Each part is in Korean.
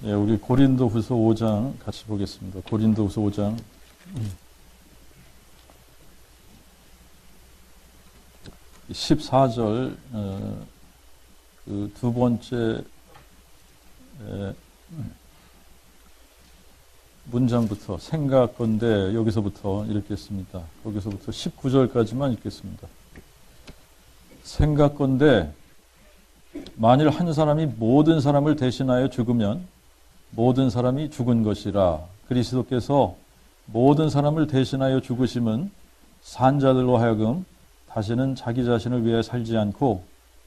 예, 우리 고린도후서 5장 같이 보겠습니다. 고린도후서 5장 14절 그 두 번째 문장부터 생각건대 여기서부터 읽겠습니다. 거기서부터 19절까지만 읽겠습니다. 생각건대 만일 한 사람이 모든 사람을 대신하여 죽으면 모든 사람이 죽은 것이라. 그리스도께서 모든 사람을 대신하여 죽으심은 산자들로 하여금 다시는 자기 자신을 위하여 살지 않고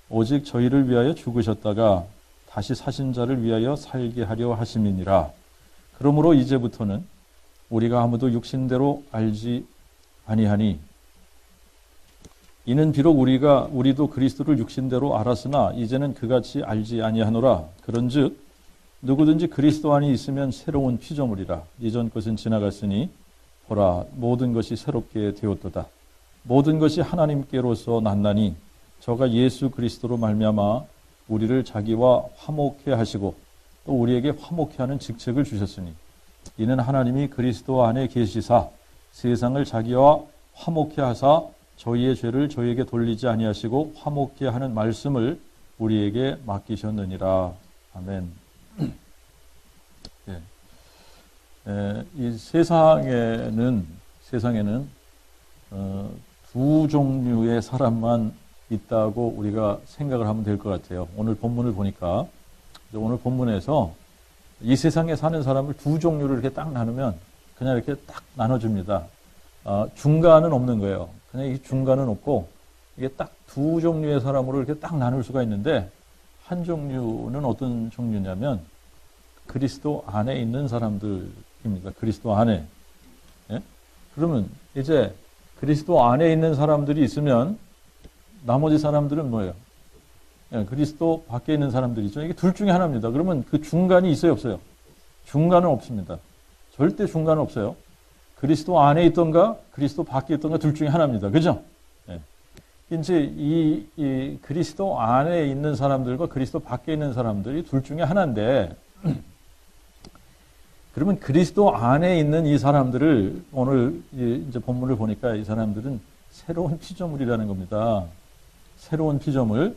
오직 저희를 위하여 죽으셨다가 다시 사신 자를 위하여 살게 하려 하심이니라. 그러므로 이제부터는 우리가 아무도 육신대로 알지 아니하니 이는 비록 우리도 그리스도를 육신대로 알았으나 이제는 그같이 알지 아니하노라. 그런즉 누구든지 그리스도 안에 있으면 새로운 피조물이라. 이전 것은 지나갔으니 보라 모든 것이 새롭게 되었도다. 모든 것이 하나님께로서 났나니 저가 예수 그리스도로 말미암아 우리를 자기와 화목해 하시고 또 우리에게 화목해 하는 직책을 주셨으니 이는 하나님이 그리스도 안에 계시사 세상을 자기와 화목해 하사 저희의 죄를 저희에게 돌리지 아니하시고 화목해 하는 말씀을 우리에게 맡기셨느니라. 아멘. 이 세상에는 두 종류의 사람만 있다고 우리가 생각을 하면 될 것 같아요. 오늘 본문을 보니까 오늘 본문에서 이 세상에 사는 사람을 두 종류를 이렇게 딱 나누면 그냥 이렇게 딱 나눠줍니다. 중간은 없는 거예요. 그냥 이 중간은 없고 이게 딱 두 종류의 사람으로 이렇게 딱 나눌 수가 있는데 한 종류는 어떤 종류냐면 그리스도 안에 있는 사람들입니다. 그리스도 안에. 예? 그러면 이제 그리스도 안에 있는 사람들이 있으면 나머지 사람들은 뭐예요? 예, 그리스도 밖에 있는 사람들이죠. 이게 둘 중에 하나입니다. 그러면 그 중간이 있어요, 없어요? 중간은 없습니다. 절대 중간은 없어요. 그리스도 안에 있던가 그리스도 밖에 있던가 둘 중에 하나입니다. 그죠? 예. 이제 이 그리스도 안에 있는 사람들과 그리스도 밖에 있는 사람들이 둘 중에 하나인데 그러면 그리스도 안에 있는 이 사람들을 오늘 이제 본문을 보니까 이 사람들은 새로운 피조물이라는 겁니다. 새로운 피조물.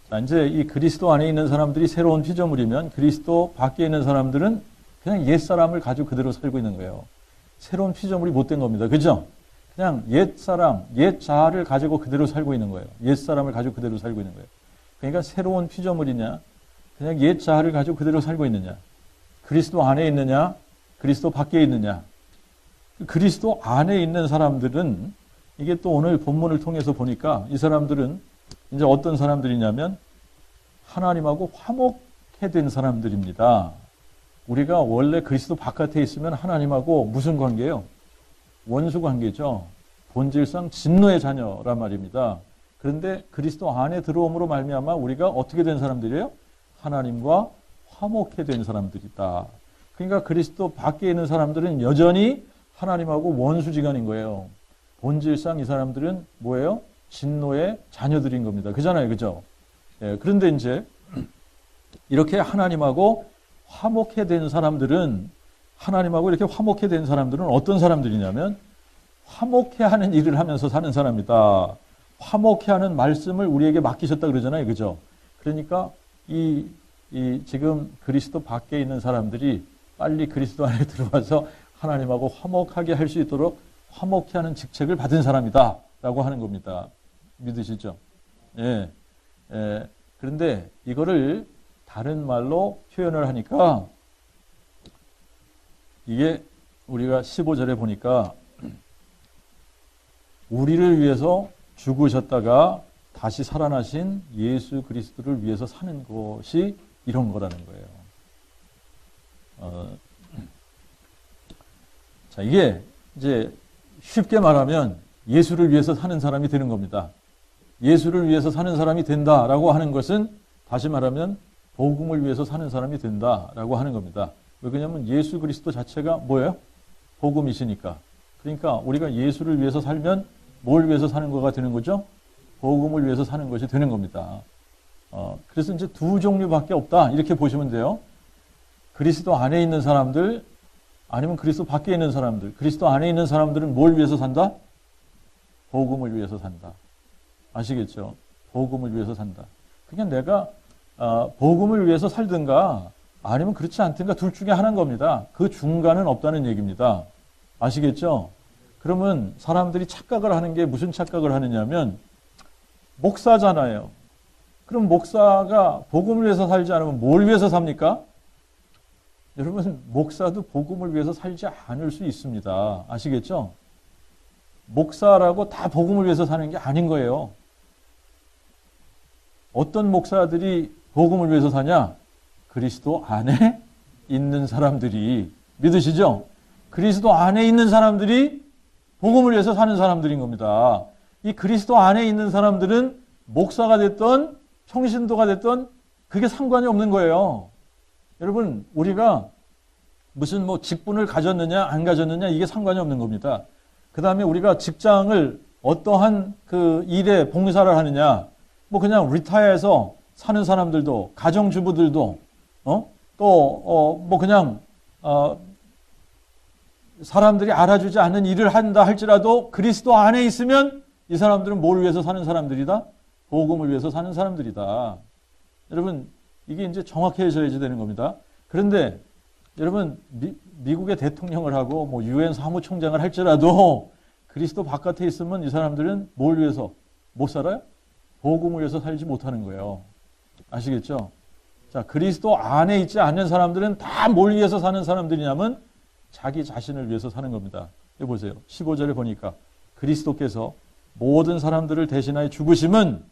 자, 이제 이 그리스도 안에 있는 사람들이 새로운 피조물이면 그리스도 밖에 있는 사람들은 그냥 옛 사람을 가지고 그대로 살고 있는 거예요. 새로운 피조물이 못된 겁니다. 그죠? 그냥 옛 사람, 옛 자아를 가지고 그대로 살고 있는 거예요. 옛 사람을 가지고 그대로 살고 있는 거예요. 그러니까 새로운 피조물이냐, 그냥 옛 자아를 가지고 그대로 살고 있느냐, 그리스도 안에 있느냐, 그리스도 밖에 있느냐. 그리스도 안에 있는 사람들은 이게 또 오늘 본문을 통해서 보니까 이 사람들은 이제 어떤 사람들이냐면 하나님하고 화목해 된 사람들입니다. 우리가 원래 그리스도 바깥에 있으면 하나님하고 무슨 관계예요? 원수 관계죠. 본질상 진노의 자녀란 말입니다. 그런데 그리스도 안에 들어옴으로 말미암아 우리가 어떻게 된 사람들이에요? 하나님과 화목해 된 사람들이다. 그러니까 그리스도 밖에 있는 사람들은 여전히 하나님하고 원수지간인 거예요. 본질상 이 사람들은 뭐예요? 진노의 자녀들인 겁니다. 그잖아요. 그죠? 예, 그런데 이제 이렇게 하나님하고 화목해 된 사람들은 하나님하고 이렇게 화목해 된 사람들은 어떤 사람들이냐면 화목해 하는 일을 하면서 사는 사람이다. 화목해 하는 말씀을 우리에게 맡기셨다 그러잖아요. 그죠? 그러니까 이 지금 그리스도 밖에 있는 사람들이 빨리 그리스도 안에 들어와서 하나님하고 화목하게 할 수 있도록 화목해 하는 직책을 받은 사람이다 라고 하는 겁니다. 믿으시죠? 예. 그런데 이거를 다른 말로 표현을 하니까 이게 우리가 15절에 보니까 우리를 위해서 죽으셨다가 다시 살아나신 예수 그리스도를 위해서 사는 것이 이런 거라는 거예요. 자, 이게 이제 쉽게 말하면 예수를 위해서 사는 사람이 되는 겁니다. 예수를 위해서 사는 사람이 된다라고 하는 것은 다시 말하면 복음을 위해서 사는 사람이 된다라고 하는 겁니다. 왜 그러냐면 예수 그리스도 자체가 뭐예요? 복음이시니까. 그러니까 우리가 예수를 위해서 살면 뭘 위해서 사는 거가 되는 거죠? 복음을 위해서 사는 것이 되는 겁니다. 그래서 이제 두 종류밖에 없다 이렇게 보시면 돼요. 그리스도 안에 있는 사람들, 아니면 그리스도 밖에 있는 사람들, 그리스도 안에 있는 사람들은 뭘 위해서 산다? 복음을 위해서 산다. 아시겠죠? 복음을 위해서 산다. 그냥 내가 복음을 위해서 살든가 아니면 그렇지 않든가 둘 중에 하나인 겁니다. 그 중간은 없다는 얘기입니다. 아시겠죠? 그러면 사람들이 착각을 하는 게 무슨 착각을 하느냐면 목사잖아요. 그럼 목사가 복음을 위해서 살지 않으면 뭘 위해서 삽니까? 여러분, 목사도 복음을 위해서 살지 않을 수 있습니다. 아시겠죠? 목사라고 다 복음을 위해서 사는 게 아닌 거예요. 어떤 목사들이 복음을 위해서 사냐? 그리스도 안에 있는 사람들이, 믿으시죠? 그리스도 안에 있는 사람들이 복음을 위해서 사는 사람들인 겁니다. 이 그리스도 안에 있는 사람들은 목사가 됐던 평신도가 됐던 그게 상관이 없는 거예요. 여러분, 우리가 무슨 직분을 가졌느냐 안 가졌느냐 이게 상관이 없는 겁니다. 그 다음에 우리가 직장을 어떠한 그 일에 봉사를 하느냐, 그냥 리타이어해서 사는 사람들도, 가정주부들도, 그냥 사람들이 알아주지 않는 일을 한다 할지라도 그리스도 안에 있으면 이 사람들은 뭘 위해서 사는 사람들이다? 복음을 위해서 사는 사람들이다. 여러분, 이게 이제 정확해져야지 되는 겁니다. 그런데 여러분, 미국의 대통령을 하고 유엔 사무총장을 할지라도 그리스도 바깥에 있으면 이 사람들은 뭘 위해서 못 살아요? 복음을 위해서 살지 못하는 거예요. 아시겠죠? 자, 그리스도 안에 있지 않는 사람들은 다 뭘 위해서 사는 사람들이냐면 자기 자신을 위해서 사는 겁니다. 여기 보세요. 15절에 보니까 그리스도께서 모든 사람들을 대신하여 죽으심은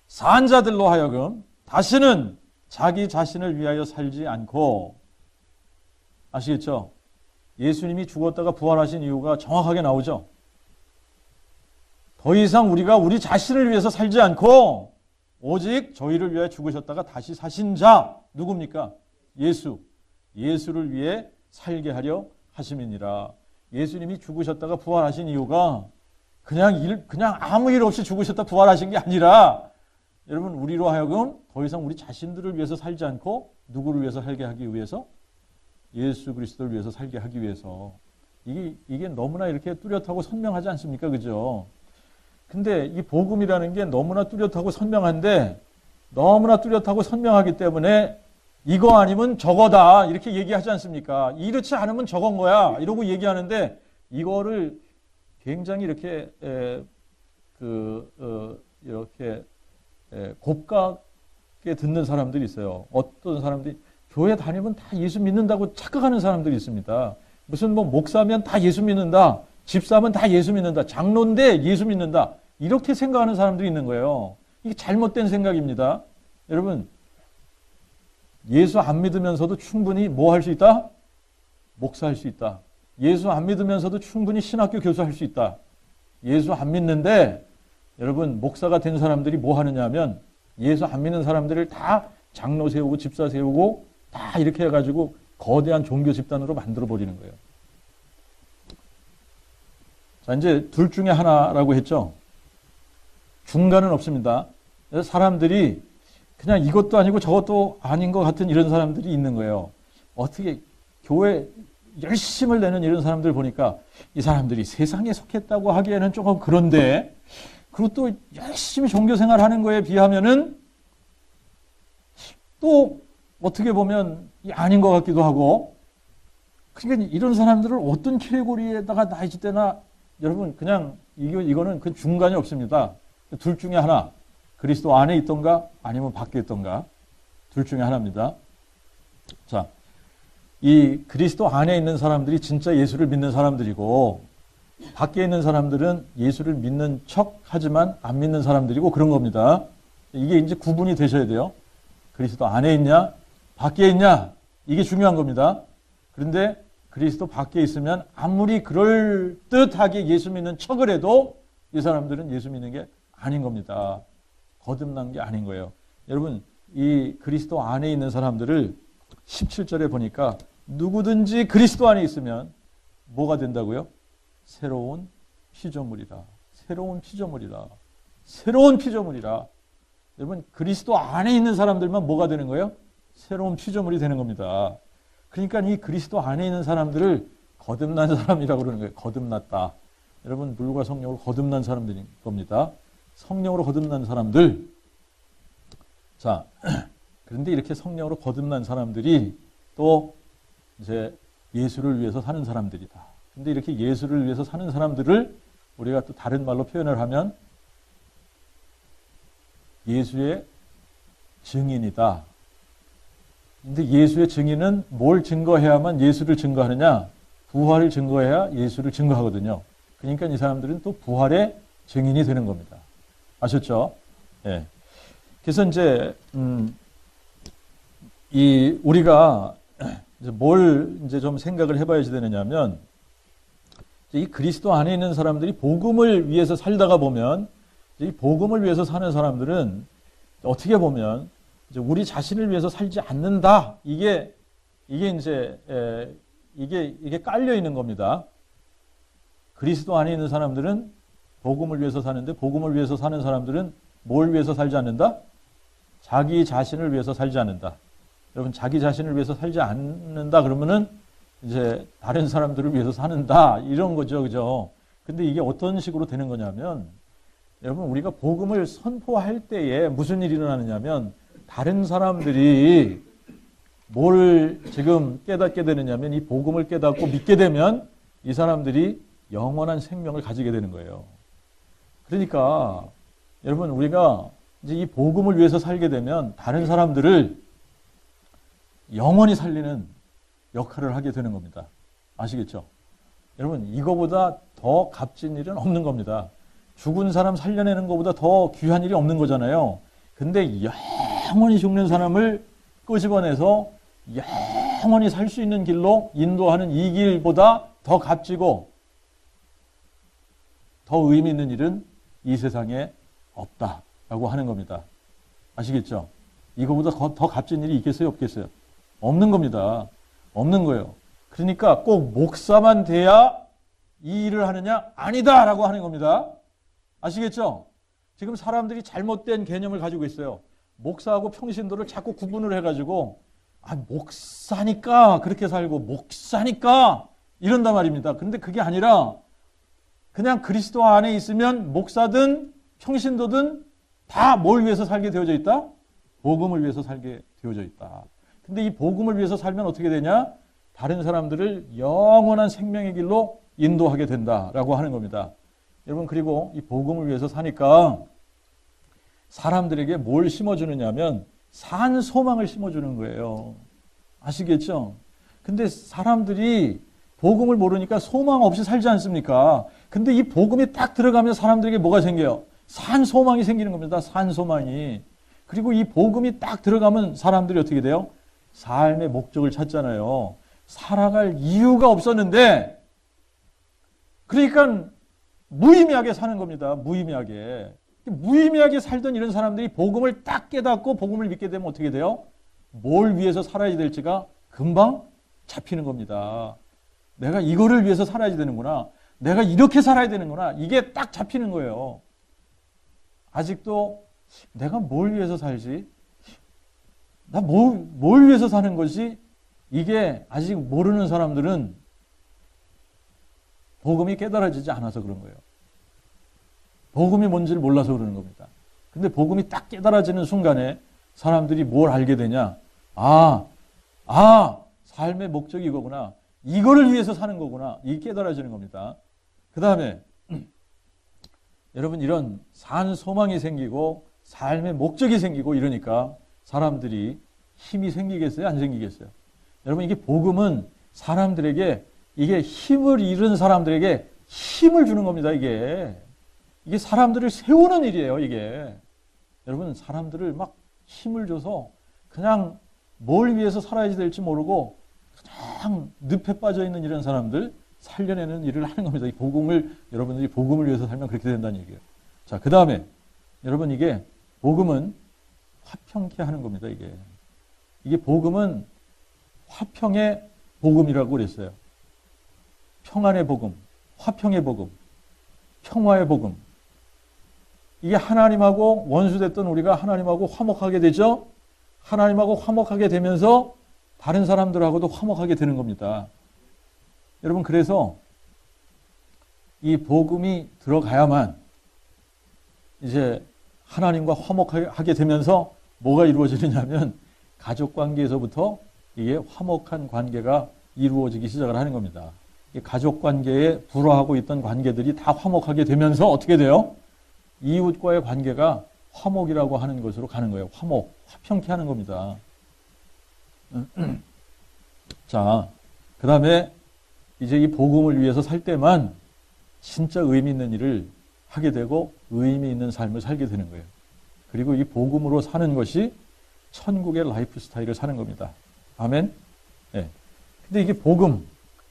산 자들로 하여금 다시는 자기 자신을 위하여 살지 않고, 아시겠죠? 예수님이 죽었다가 부활하신 이유가 정확하게 나오죠. 더 이상 우리가 우리 자신을 위해서 살지 않고 오직 저희를 위해 죽으셨다가 다시 사신 자, 누굽니까? 예수를 위해 살게 하려 하심이니라. 예수님이 죽으셨다가 부활하신 이유가 그냥 아무 일 없이 죽으셨다 부활하신 게 아니라, 여러분, 우리로 하여금 더 이상 우리 자신들을 위해서 살지 않고 누구를 위해서 살게 하기 위해서? 예수 그리스도를 위해서 살게 하기 위해서. 이게 너무나 이렇게 뚜렷하고 선명하지 않습니까? 그죠? 근데 이 복음이라는 게 너무나 뚜렷하고 선명한데, 너무나 뚜렷하고 선명하기 때문에 이거 아니면 저거다 이렇게 얘기하지 않습니까? 이렇지 않으면 저건 거야 이러고 얘기하는데, 이거를 굉장히 이렇게 곱게 듣는 사람들이 있어요. 어떤 사람들이 교회 다니면 다 예수 믿는다고 착각하는 사람들이 있습니다. 무슨 목사면 다 예수 믿는다, 집사면 다 예수 믿는다, 장로인데 예수 믿는다, 이렇게 생각하는 사람들이 있는 거예요. 이게 잘못된 생각입니다. 여러분, 예수 안 믿으면서도 충분히 뭐 할 수 있다? 목사할 수 있다. 예수 안 믿으면서도 충분히 신학교 교수할 수 있다. 예수 안 믿는데, 여러분, 목사가 된 사람들이 뭐 하느냐 하면 예수 안 믿는 사람들을 다 장로 세우고 집사 세우고 다 이렇게 해가지고 거대한 종교 집단으로 만들어 버리는 거예요. 자, 이제 둘 중에 하나라고 했죠. 중간은 없습니다. 그래서 사람들이 그냥 이것도 아니고 저것도 아닌 것 같은 이런 사람들이 있는 거예요. 어떻게 교회 열심을 내는 이런 사람들 보니까 이 사람들이 세상에 속했다고 하기에는 조금 그런데, 그리고 또 열심히 종교생활 하는 거에 비하면은 또 어떻게 보면 아닌 것 같기도 하고, 그러니까 이런 사람들을 어떤 캐리고리에다가 놔있을 때나, 여러분, 그냥 이거는 그 중간이 없습니다. 둘 중에 하나, 그리스도 안에 있던가 아니면 밖에 있던가, 둘 중에 하나입니다. 자, 이 그리스도 안에 있는 사람들이 진짜 예수를 믿는 사람들이고, 밖에 있는 사람들은 예수를 믿는 척 하지만 안 믿는 사람들이고 그런 겁니다. 이게 이제 구분이 되셔야 돼요. 그리스도 안에 있냐, 밖에 있냐, 이게 중요한 겁니다. 그런데 그리스도 밖에 있으면 아무리 그럴듯하게 예수 믿는 척을 해도 이 사람들은 예수 믿는 게 아닌 겁니다. 거듭난 게 아닌 거예요. 여러분, 이 그리스도 안에 있는 사람들을 17절에 보니까 누구든지 그리스도 안에 있으면 뭐가 된다고요? 새로운 피조물이라. 새로운 피조물이라. 새로운 피조물이라. 여러분, 그리스도 안에 있는 사람들만 뭐가 되는 거예요? 새로운 피조물이 되는 겁니다. 그러니까 이 그리스도 안에 있는 사람들을 거듭난 사람이라고 그러는 거예요. 거듭났다. 여러분, 물과 성령으로 거듭난 사람들인 겁니다. 성령으로 거듭난 사람들. 자, 그런데 이렇게 성령으로 거듭난 사람들이 또 이제 예수를 위해서 사는 사람들이다. 근데 이렇게 예수를 위해서 사는 사람들을 우리가 또 다른 말로 표현을 하면 예수의 증인이다. 근데 예수의 증인은 뭘 증거해야만 예수를 증거하느냐? 부활을 증거해야 예수를 증거하거든요. 그러니까 이 사람들은 또 부활의 증인이 되는 겁니다. 아셨죠? 예. 그래서 이제 우리가 이제 뭘 이제 좀 생각을 해봐야지 되느냐면, 이 그리스도 안에 있는 사람들이 복음을 위해서 살다가 보면, 이 복음을 위해서 사는 사람들은 어떻게 보면 이제 우리 자신을 위해서 살지 않는다. 이게 깔려 있는 겁니다. 그리스도 안에 있는 사람들은 복음을 위해서 사는데, 복음을 위해서 사는 사람들은 뭘 위해서 살지 않는다? 자기 자신을 위해서 살지 않는다. 여러분, 자기 자신을 위해서 살지 않는다 그러면은 이제 다른 사람들을 위해서 사는다, 이런 거죠. 그죠? 근데 이게 어떤 식으로 되는 거냐면, 여러분, 우리가 복음을 선포할 때에 무슨 일이 일어나느냐면, 다른 사람들이 뭘 지금 깨닫게 되느냐면, 이 복음을 깨닫고 믿게 되면 이 사람들이 영원한 생명을 가지게 되는 거예요. 그러니까 여러분, 우리가 이제 이 복음을 위해서 살게 되면 다른 사람들을 영원히 살리는 역할을 하게 되는 겁니다. 아시겠죠? 여러분, 이거보다 더 값진 일은 없는 겁니다. 죽은 사람 살려내는 것보다 더 귀한 일이 없는 거잖아요. 근데 영원히 죽는 사람을 끄집어내서 영원히 살 수 있는 길로 인도하는 이 길보다 더 값지고 더 의미 있는 일은 이 세상에 없다라고 하는 겁니다. 아시겠죠? 이거보다 더 값진 일이 있겠어요? 없겠어요? 없는 겁니다. 없는 거예요. 그러니까 꼭 목사만 돼야 이 일을 하느냐? 아니다라고 하는 겁니다. 아시겠죠? 지금 사람들이 잘못된 개념을 가지고 있어요. 목사하고 평신도를 자꾸 구분을 해가지고, 목사니까 그렇게 살고, 목사니까 이런단 말입니다. 근데 그게 아니라 그냥 그리스도 안에 있으면 목사든 평신도든 다 뭘 위해서 살게 되어져 있다? 복음을 위해서 살게 되어져 있다. 근데 이 복음을 위해서 살면 어떻게 되냐? 다른 사람들을 영원한 생명의 길로 인도하게 된다라고 하는 겁니다. 여러분, 그리고 이 복음을 위해서 사니까 사람들에게 뭘 심어주느냐면 산 소망을 심어주는 거예요. 아시겠죠? 근데 사람들이 복음을 모르니까 소망 없이 살지 않습니까? 근데 이 복음이 딱 들어가면 사람들에게 뭐가 생겨요? 산 소망이 생기는 겁니다. 산 소망이. 그리고 이 복음이 딱 들어가면 사람들이 어떻게 돼요? 삶의 목적을 찾잖아요. 살아갈 이유가 없었는데, 그러니까 무의미하게 사는 겁니다. 무의미하게 살던 이런 사람들이 복음을 딱 깨닫고 복음을 믿게 되면 어떻게 돼요? 뭘 위해서 살아야 될지가 금방 잡히는 겁니다. 내가 이거를 위해서 살아야 되는구나. 내가 이렇게 살아야 되는구나. 이게 딱 잡히는 거예요. 아직도 내가 뭘 위해서 살지? 나 뭘 위해서 사는 것이? 이게 아직 모르는 사람들은 복음이 깨달아지지 않아서 그런 거예요. 복음이 뭔지를 몰라서 그러는 겁니다. 근데 복음이 딱 깨달아지는 순간에 사람들이 뭘 알게 되냐? 삶의 목적이 이거구나. 이거를 위해서 사는 거구나. 이게 깨달아지는 겁니다. 그 다음에 여러분, 이런 산 소망이 생기고 삶의 목적이 생기고 이러니까 사람들이 힘이 생기겠어요? 안 생기겠어요? 여러분, 이게 복음은 사람들에게, 이게 힘을 잃은 사람들에게 힘을 주는 겁니다. 이게 사람들을 세우는 일이에요. 이게 여러분, 사람들을 막 힘을 줘서 그냥 뭘 위해서 살아야 될지 모르고 그냥 늪에 빠져 있는 이런 사람들 살려내는 일을 하는 겁니다. 이 복음을, 여러분들이 복음을 위해서 살면 그렇게 된다는 얘기예요. 자, 그 다음에 여러분, 이게 복음은 화평케 하는 겁니다. 이게 복음은 화평의 복음이라고 그랬어요. 평안의 복음, 화평의 복음, 평화의 복음. 이게 하나님하고 원수됐던 우리가 하나님하고 화목하게 되죠. 하나님하고 화목하게 되면서 다른 사람들하고도 화목하게 되는 겁니다. 여러분, 그래서 이 복음이 들어가야만 이제 하나님과 화목하게 되면서 뭐가 이루어지느냐면 가족 관계에서부터 이게 화목한 관계가 이루어지기 시작을 하는 겁니다. 이 가족 관계에 불화하고 있던 관계들이 다 화목하게 되면서 어떻게 돼요? 이웃과의 관계가 화목이라고 하는 것으로 가는 거예요. 화목, 화평케 하는 겁니다. 자, 그 다음에 이제 이 복음을 위해서 살 때만 진짜 의미 있는 일을 하게 되고 의미 있는 삶을 살게 되는 거예요. 그리고 이 복음으로 사는 것이 천국의 라이프 스타일을 사는 겁니다. 아멘? 예. 근데 이게 복음,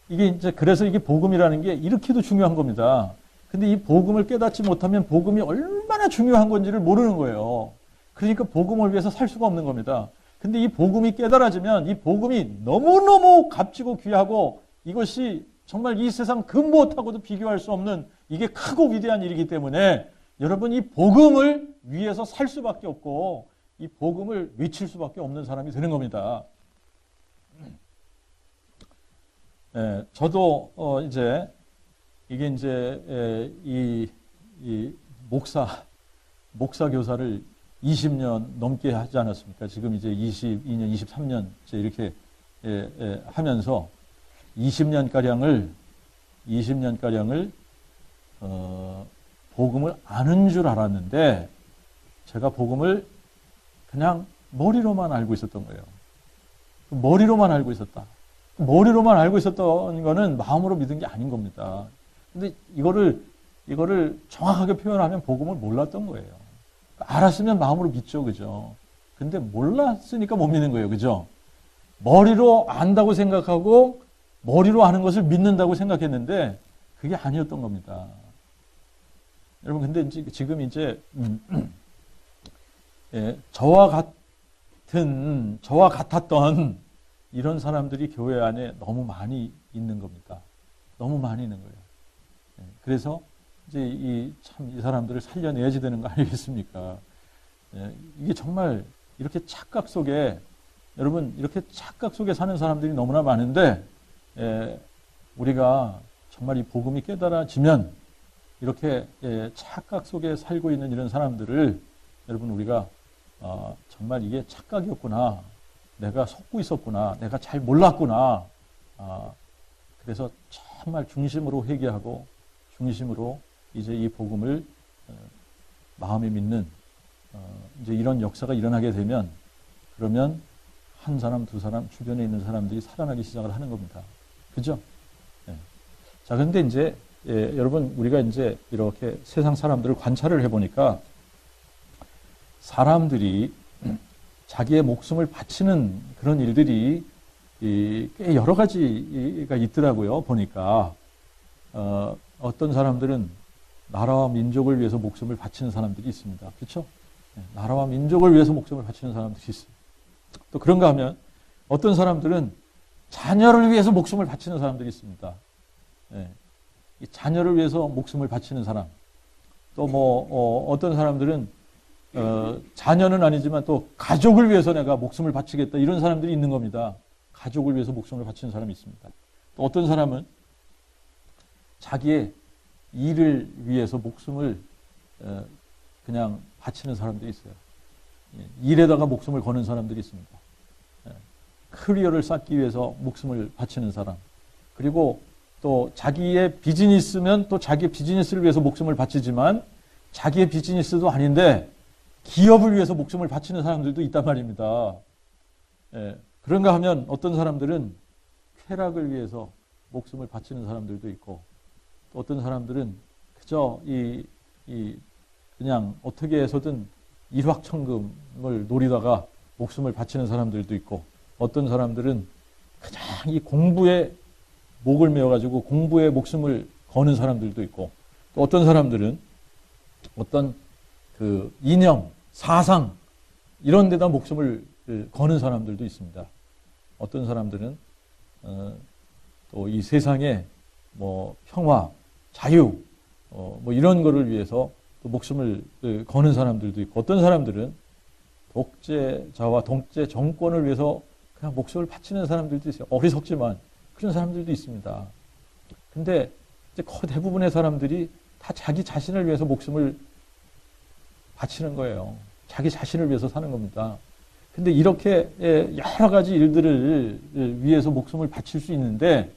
이게 이제 그래서 이게 복음이라는 게 이렇게도 중요한 겁니다. 근데 이 복음을 깨닫지 못하면 복음이 얼마나 중요한 건지를 모르는 거예요. 그러니까 복음을 위해서 살 수가 없는 겁니다. 근데 이 복음이 깨달아지면 이 복음이 너무너무 값지고 귀하고 이것이 정말 이 세상 금무엇하고도 비교할 수 없는 이게 크고 위대한 일이기 때문에 여러분 이 복음을 위해서 살 수밖에 없고 이 복음을 외칠 수밖에 없는 사람이 되는 겁니다. 저도 이제 이게 이제 이 목사 교사를 20년 넘게 하지 않았습니까? 지금 이제 22년, 23년 이렇게 하면서 20년가량을 복음을 아는 줄 알았는데 제가 복음을 그냥 머리로만 알고 있었던 거예요. 머리로만 알고 있었다. 머리로만 알고 있었던 거는 마음으로 믿은 게 아닌 겁니다. 근데 이거를 정확하게 표현하면 복음을 몰랐던 거예요. 알았으면 마음으로 믿죠, 그죠? 근데 몰랐으니까 못 믿는 거예요, 그죠? 머리로 안다고 생각하고 머리로 아는 것을 믿는다고 생각했는데 그게 아니었던 겁니다. 여러분, 근데 지금 이제 저와 같았던 이런 사람들이 교회 안에 너무 많이 있는 겁니다. 너무 많이 있는 거예요. 그래서 이제 이 사람들을 살려내야지 되는 거 아니겠습니까? 이게 정말 이렇게 착각 속에 여러분 이렇게 착각 속에 사는 사람들이 너무나 많은데 우리가 정말 이 복음이 깨달아지면 이렇게 착각 속에 살고 있는 이런 사람들을 여러분 우리가 정말 이게 착각이었구나. 내가 속고 있었구나. 내가 잘 몰랐구나. 그래서 정말 중심으로 회개하고 중심으로 이제 이 복음을 마음에 믿는 이제 이런 역사가 일어나게 되면 그러면 한 사람, 두 사람, 주변에 있는 사람들이 살아나기 시작을 하는 겁니다. 그죠? 자, 근데 이제 여러분 우리가 이제 이렇게 세상 사람들을 관찰을 해보니까 사람들이 자기의 목숨을 바치는 그런 일들이 꽤 여러 가지가 있더라고요. 보니까 어떤 사람들은 나라와 민족을 위해서 목숨을 바치는 사람들이 있습니다. 그렇죠? 나라와 민족을 위해서 목숨을 바치는 사람들이 있어요. 또 그런가 하면 어떤 사람들은 자녀를 위해서 목숨을 바치는 사람들이 있습니다. 이 자녀를 위해서 목숨을 바치는 사람. 또 어떤 사람들은 자녀는 아니지만 또 가족을 위해서 내가 목숨을 바치겠다 이런 사람들이 있는 겁니다. 가족을 위해서 목숨을 바치는 사람이 있습니다. 또 어떤 사람은 자기의 일을 위해서 목숨을 그냥 바치는 사람들이 있어요. 일에다가 목숨을 거는 사람들이 있습니다. 커리어를 쌓기 위해서 목숨을 바치는 사람. 그리고 또 자기의 비즈니스면 또 자기의 비즈니스를 위해서 목숨을 바치지만 자기의 비즈니스도 아닌데 기업을 위해서 목숨을 바치는 사람들도 있단 말입니다. 그런가 하면 어떤 사람들은 쾌락을 위해서 목숨을 바치는 사람들도 있고 또 어떤 사람들은 그저 그냥 어떻게 해서든 일확천금을 노리다가 목숨을 바치는 사람들도 있고 어떤 사람들은 그냥 이 공부에 목을 메어가지고 공부에 목숨을 거는 사람들도 있고 또 어떤 사람들은 어떤 그 이념, 사상 이런 데다 목숨을 거는 사람들도 있습니다. 어떤 사람들은 또 이 세상에 뭐 평화, 자유 뭐 이런 거를 위해서 또 목숨을 거는 사람들도 있고 어떤 사람들은 독재자와 독재 정권을 위해서 그냥 목숨을 바치는 사람들도 있어요. 어리석지만 그런 사람들도 있습니다. 근데 이제 거의 대부분의 사람들이 다 자기 자신을 위해서 목숨을 바치는 거예요. 자기 자신을 위해서 사는 겁니다. 근데 이렇게 여러 가지 일들을 위해서 목숨을 바칠 수 있는데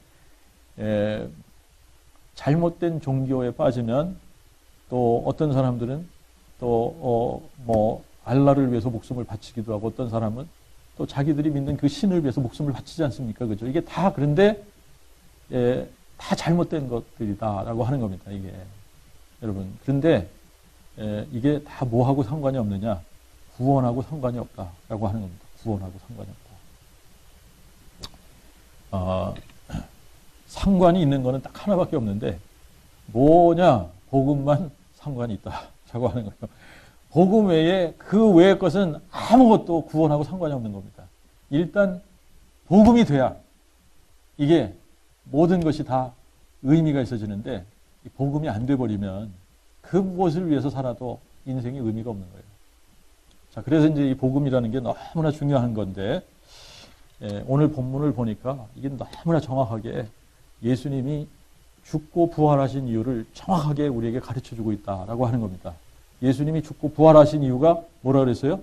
잘못된 종교에 빠지면 또 어떤 사람들은 또 알라를 위해서 목숨을 바치기도 하고 어떤 사람은 또 자기들이 믿는 그 신을 위해서 목숨을 바치지 않습니까? 그죠? 이게 다 그런데 다 잘못된 것들이다라고 하는 겁니다. 이게 여러분. 그런데 이게 다 뭐하고 상관이 없느냐? 구원하고 상관이 없다라고 하는 겁니다. 구원하고 상관이 없다. 상관이 있는 거는 딱 하나밖에 없는데 뭐냐? 복음만 상관이 있다라고 하는 거예요. 복음 외에 그 외의 것은 아무것도 구원하고 상관이 없는 겁니다. 일단 복음이 돼야 이게 모든 것이 다 의미가 있어지는데 복음이 안 돼버리면 그것을 위해서 살아도 인생에 의미가 없는 거예요. 자, 그래서 이제 이 복음이라는 게 너무나 중요한 건데 오늘 본문을 보니까 이게 너무나 정확하게 예수님이 죽고 부활하신 이유를 정확하게 우리에게 가르쳐주고 있다라고 하는 겁니다. 예수님이 죽고 부활하신 이유가 뭐라 그랬어요?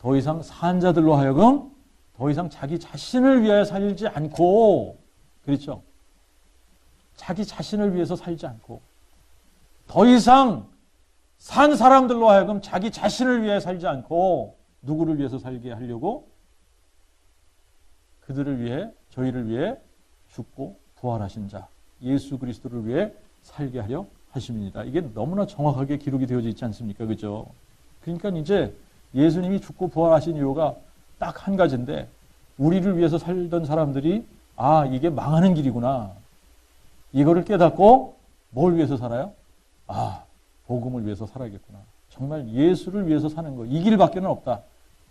더 이상 산 자들로 하여금 더 이상 자기 자신을 위하여 살지 않고, 그렇죠? 자기 자신을 위해서 살지 않고 더 이상 산 사람들로 하여금 자기 자신을 위해 살지 않고 누구를 위해서 살게 하려고? 그들을 위해, 저희를 위해 죽고 부활하신 자 예수 그리스도를 위해 살게 하려 하심입니다. 이게 너무나 정확하게 기록이 되어져 있지 않습니까? 그죠? 그러니까 이제 예수님이 죽고 부활하신 이유가 딱 한 가지인데 우리를 위해서 살던 사람들이 이게 망하는 길이구나. 이거를 깨닫고 뭘 위해서 살아요? 복음을 위해서 살아야겠구나. 정말 예수를 위해서 사는 거. 이 길밖에는 없다.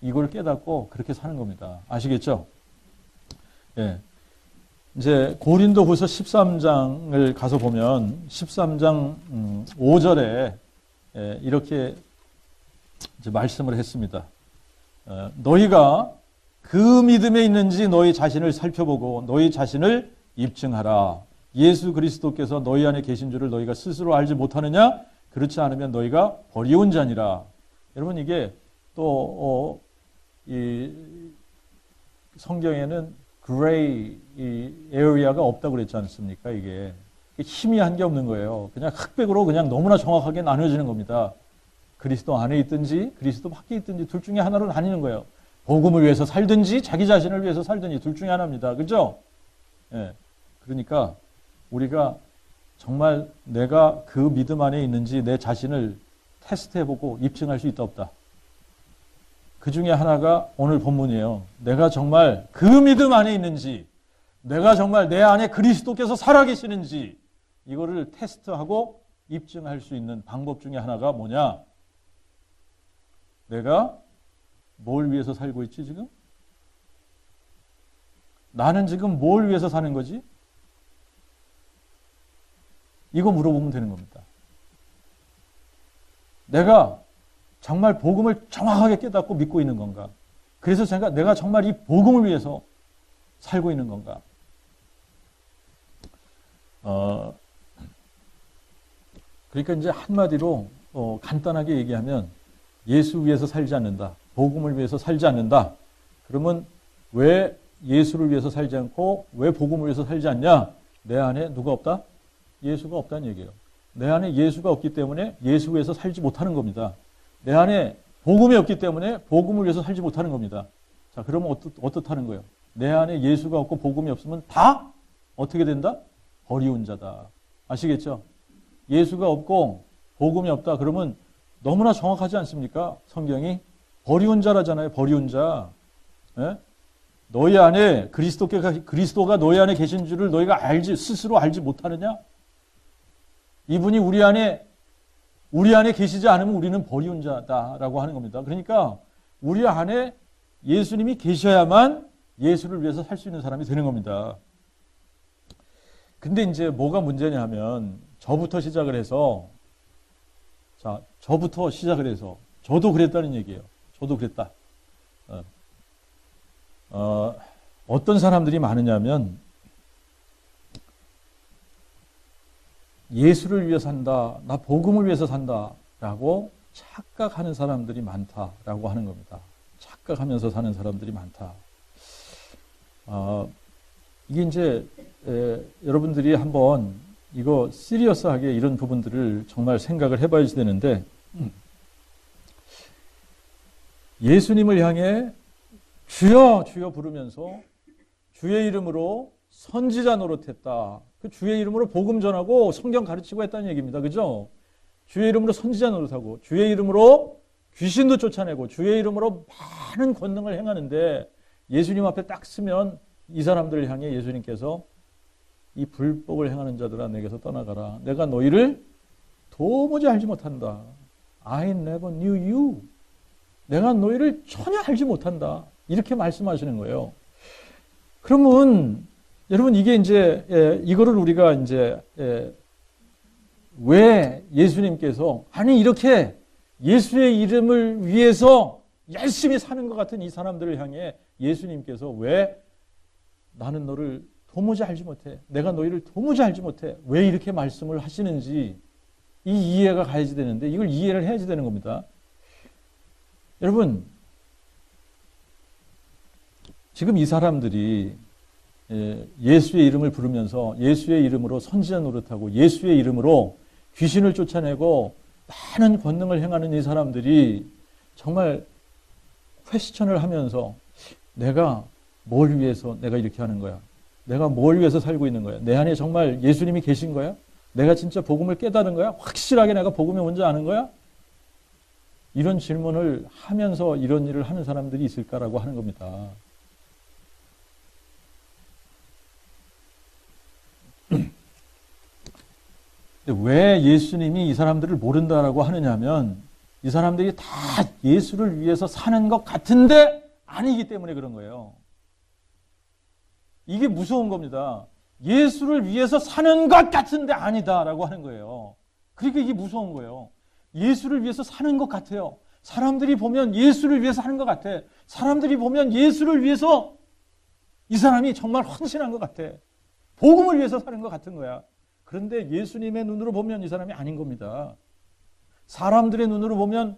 이걸 깨닫고 그렇게 사는 겁니다. 아시겠죠? 예. 이제 고린도후서 13장을 가서 보면 13장 5절에 이렇게 이제 말씀을 했습니다. 너희가 그 믿음에 있는지 너희 자신을 살펴보고 너희 자신을 입증하라. 예수 그리스도께서 너희 안에 계신 줄을 너희가 스스로 알지 못하느냐? 그렇지 않으면 너희가 버리운 자니라. 여러분 이게 또 이 성경에는 그레이 에어리아가 없다고 그랬지 않습니까? 이게 희미한 게 없는 거예요. 그냥 흑백으로 그냥 너무나 정확하게 나눠지는 겁니다. 그리스도 안에 있든지 그리스도 밖에 있든지 둘 중에 하나로 나뉘는 거예요. 복음을 위해서 살든지 자기 자신을 위해서 살든지 둘 중에 하나입니다. 그죠? 예. 그러니까 우리가 정말 내가 그 믿음 안에 있는지 내 자신을 테스트해보고 입증할 수 있다 없다. 그 중에 하나가 오늘 본문이에요. 내가 정말 그 믿음 안에 있는지, 내가 정말 내 안에 그리스도께서 살아계시는지 이거를 테스트하고 입증할 수 있는 방법 중에 하나가 뭐냐? 내가 뭘 위해서 살고 있지 지금? 나는 지금 뭘 위해서 사는 거지? 이거 물어보면 되는 겁니다. 내가 정말 복음을 정확하게 깨닫고 믿고 있는 건가? 그래서 내가 정말 이 복음을 위해서 살고 있는 건가? 그러니까 이제 한마디로 간단하게 얘기하면 예수 위해서 살지 않는다. 복음을 위해서 살지 않는다. 그러면 왜 예수를 위해서 살지 않고 왜 복음을 위해서 살지 않냐? 내 안에 누가 없다? 예수가 없다는 얘기예요. 내 안에 예수가 없기 때문에 예수 위해서 살지 못하는 겁니다. 내 안에 복음이 없기 때문에 복음을 위해서 살지 못하는 겁니다. 자, 그러면 어떻다는 거예요? 내 안에 예수가 없고 복음이 없으면 다 어떻게 된다? 버리운 자다. 아시겠죠? 예수가 없고 복음이 없다. 그러면 너무나 정확하지 않습니까? 성경이 버리운 자라잖아요. 버리운 자. 예? 너희 안에 그리스도가 너희 안에 계신 줄을 너희가 스스로 알지 못하느냐? 이분이 우리 안에 계시지 않으면 우리는 버리운 자다라고 하는 겁니다. 그러니까 우리 안에 예수님이 계셔야만 예수를 위해서 살 수 있는 사람이 되는 겁니다. 근데 이제 뭐가 문제냐 하면 저부터 시작을 해서 저도 그랬다는 얘기예요. 저도 그랬다. 어떤 사람들이 많으냐면 예수를 위해 산다, 나 복음을 위해서 산다라고 착각하는 사람들이 많다라고 하는 겁니다. 착각하면서 사는 사람들이 많다. 이게 이제 여러분들이 한번 이거 시리어스하게 이런 부분들을 정말 생각을 해봐야지 되는데, 예수님을 향해 주여 주여 부르면서 주의 이름으로 선지자 노릇했다. 그 주의 이름으로 복음 전하고 성경 가르치고 했다는 얘기입니다. 그죠? 주의 이름으로 선지자 노릇하고 주의 이름으로 귀신도 쫓아내고 주의 이름으로 많은 권능을 행하는데, 예수님 앞에 딱 서면 이 사람들을 향해 예수님께서 이 불법을 행하는 자들아 내게서 떠나가라. 내가 너희를 도무지 알지 못한다. I never knew you. 내가 너희를 전혀 알지 못한다. 이렇게 말씀하시는 거예요. 그러면 여러분 이게 이제 이거를 우리가 이제 왜 예수님께서 아니 이렇게 예수의 이름을 위해서 열심히 사는 것 같은 이 사람들을 향해 예수님께서 왜 나는 너를 도무지 알지 못해. 내가 너희를 도무지 알지 못해. 왜 이렇게 말씀을 하시는지 이 이해가 가야지 되는데 이걸 이해를 해야지 되는 겁니다. 여러분 지금 이 사람들이 예수의 이름을 부르면서 예수의 이름으로 선지자 노릇하고 예수의 이름으로 귀신을 쫓아내고 많은 권능을 행하는 이 사람들이 정말 퀘스천을 하면서 내가 뭘 위해서 내가 이렇게 하는 거야? 내가 뭘 위해서 살고 있는 거야? 내 안에 정말 예수님이 계신 거야? 내가 진짜 복음을 깨달은 거야? 확실하게 내가 복음이 뭔지 아는 거야? 이런 질문을 하면서 이런 일을 하는 사람들이 있을까라고 하는 겁니다. 왜 예수님이 이 사람들을 모른다라고 하느냐면 이 사람들이 다 예수를 위해서 사는 것 같은데 아니기 때문에 그런 거예요. 이게 무서운 겁니다. 예수를 위해서 사는 것 같은데 아니다라고 하는 거예요. 그러니까 이게 무서운 거예요. 예수를 위해서 사는 것 같아요. 사람들이 보면 예수를 위해서 하는 것 같아. 사람들이 보면 예수를 위해서 이 사람이 정말 헌신한 것 같아. 복음을 위해서 사는 것 같은 거야. 그런데 예수님의 눈으로 보면 이 사람이 아닌 겁니다. 사람들의 눈으로 보면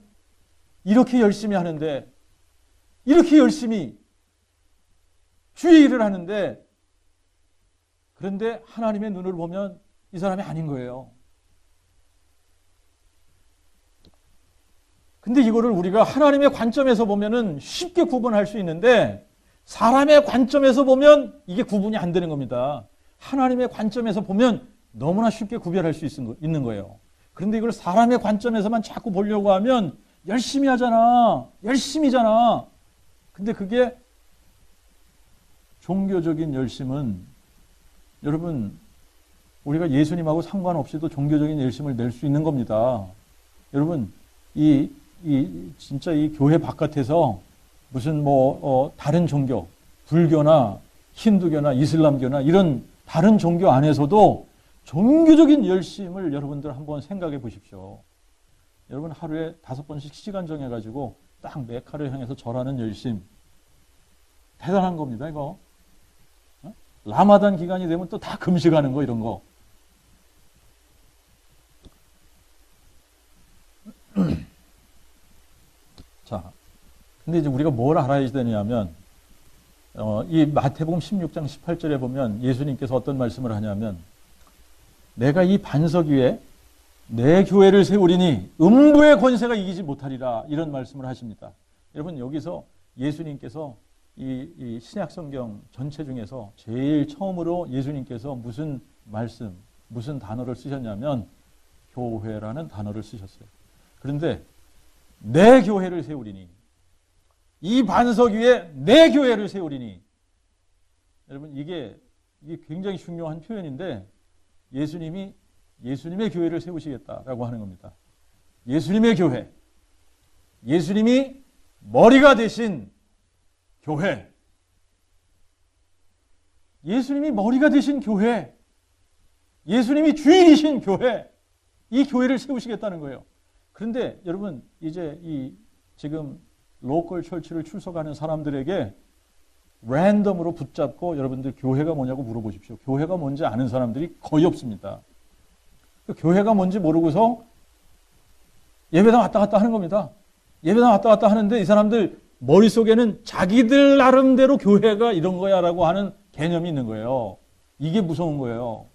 이렇게 열심히 하는데, 이렇게 열심히 주의 일을 하는데, 그런데 하나님의 눈으로 보면 이 사람이 아닌 거예요. 근데 이거를 우리가 하나님의 관점에서 보면은 쉽게 구분할 수 있는데, 사람의 관점에서 보면 이게 구분이 안 되는 겁니다. 하나님의 관점에서 보면 너무나 쉽게 구별할 수 있는 거예요. 그런데 이걸 사람의 관점에서만 자꾸 보려고 하면 열심히 하잖아. 열심히잖아. 근데 그게 종교적인 열심은 여러분 우리가 예수님하고 상관없이도 종교적인 열심을 낼 수 있는 겁니다. 여러분 진짜 이 교회 바깥에서 무슨 다른 종교, 불교나 힌두교나 이슬람교나 이런 다른 종교 안에서도 종교적인 열심을 여러분들 한번 생각해 보십시오. 여러분 하루에 5번씩 시간 정해가지고 딱 메카를 향해서 절하는 열심. 대단한 겁니다, 이거. 라마단 기간이 되면 또 다 금식하는 거, 이런 거. 자, 근데 이제 우리가 뭘 알아야 되냐면, 이 마태복음 16장 18절에 보면 예수님께서 어떤 말씀을 하냐면, 내가 이 반석 위에 내 교회를 세우리니 음부의 권세가 이기지 못하리라, 이런 말씀을 하십니다. 여러분 여기서 예수님께서 이 신약 성경 전체 중에서 제일 처음으로 예수님께서 무슨 말씀, 무슨 단어를 쓰셨냐면 교회라는 단어를 쓰셨어요. 그런데 내 교회를 세우리니, 이 반석 위에 내 교회를 세우리니, 여러분 이게 굉장히 중요한 표현인데 예수님이 예수님의 교회를 세우시겠다라고 하는 겁니다. 예수님의 교회, 예수님이 머리가 되신 교회, 예수님이 머리가 되신 교회, 예수님이 주인이신 교회, 이 교회를 세우시겠다는 거예요. 그런데 여러분 이제 지금 로컬 철치를 출석하는 사람들에게 랜덤으로 붙잡고 여러분들 교회가 뭐냐고 물어보십시오. 교회가 뭔지 아는 사람들이 거의 없습니다. 교회가 뭔지 모르고서 예배당 왔다 갔다 하는 겁니다. 예배당 왔다 갔다 하는데 이 사람들 머릿속에는 자기들 나름대로 교회가 이런 거야 라고 하는 개념이 있는 거예요. 이게 무서운 거예요.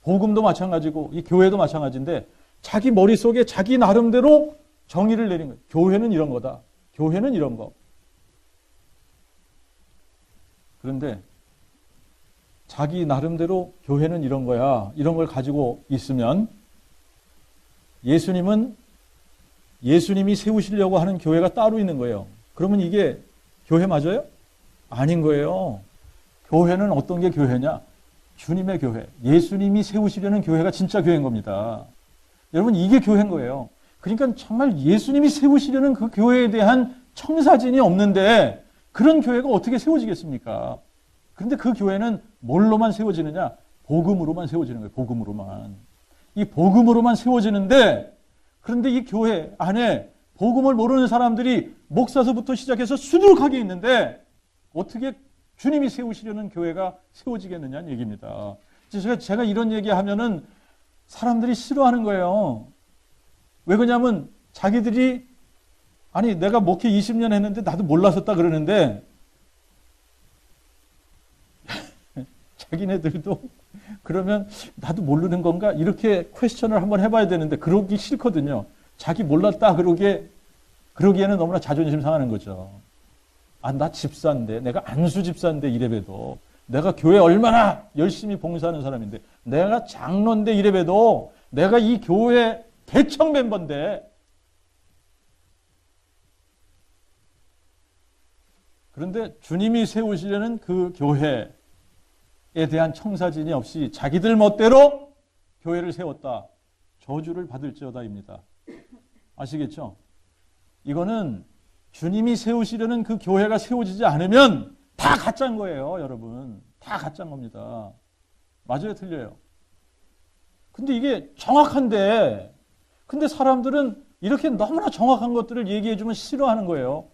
복음도 마찬가지고 이 교회도 마찬가지인데 자기 머릿속에 자기 나름대로 정의를 내린 거예요. 교회는 이런 거다. 교회는 이런 거. 그런데 자기 나름대로 교회는 이런 거야. 이런 걸 가지고 있으면 예수님이 세우시려고 하는 교회가 따로 있는 거예요. 그러면 이게 교회 맞아요? 아닌 거예요. 교회는 어떤 게 교회냐? 주님의 교회. 예수님이 세우시려는 교회가 진짜 교회인 겁니다. 여러분 이게 교회인 거예요. 그러니까 정말 예수님이 세우시려는 그 교회에 대한 청사진이 없는데 그런 교회가 어떻게 세워지겠습니까? 그런데 그 교회는 뭘로만 세워지느냐? 복음으로만 세워지는 거예요. 복음으로만. 이 복음으로만 세워지는데 그런데 이 교회 안에 복음을 모르는 사람들이 목사서부터 시작해서 수두룩하게 있는데 어떻게 주님이 세우시려는 교회가 세워지겠느냐는 얘기입니다. 제가 이런 얘기하면은 사람들이 싫어하는 거예요. 왜 그러냐면 자기들이 아니 내가 목회 20년 했는데 나도 몰랐었다 그러는데 자기네들도 그러면 나도 모르는 건가? 이렇게 퀘스천을 한번 해봐야 되는데 그러기 싫거든요. 자기 몰랐다 그러기에는 너무나 자존심 상하는 거죠. 아, 나 집사인데 내가 안수 집사인데 이래봬도 내가 교회 얼마나 열심히 봉사하는 사람인데 내가 장로인데 이래봬도 내가 이 교회 개척 멤버인데 그런데 주님이 세우시려는 그 교회에 대한 청사진이 없이 자기들 멋대로 교회를 세웠다. 저주를 받을지어다입니다. 아시겠죠? 이거는 주님이 세우시려는 그 교회가 세워지지 않으면 다 가짜인 거예요, 여러분. 다 가짜인 겁니다. 맞아요, 틀려요? 근데 이게 정확한데, 근데 사람들은 이렇게 너무나 정확한 것들을 얘기해주면 싫어하는 거예요.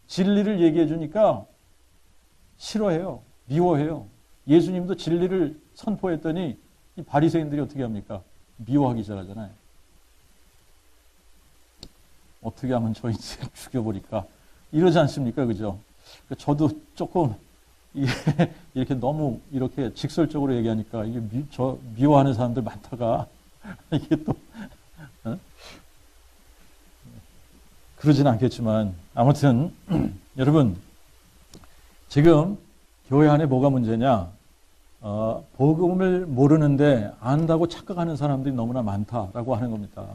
진리를 얘기해주니까 싫어해요. 미워해요. 예수님도 진리를 선포했더니 이 바리새인들이 어떻게 합니까? 미워하기 시작하잖아요. 어떻게 하면 저 이제 죽여버릴까? 이러지 않습니까? 그죠? 저도 조금 이렇게 너무 이렇게 직설적으로 얘기하니까 이게 미워하는 사람들 많다가 이게 또 그러진 않겠지만 아무튼 여러분 지금 교회 안에 뭐가 문제냐? 복음을 모르는데 안다고 착각하는 사람들이 너무나 많다라고 하는 겁니다.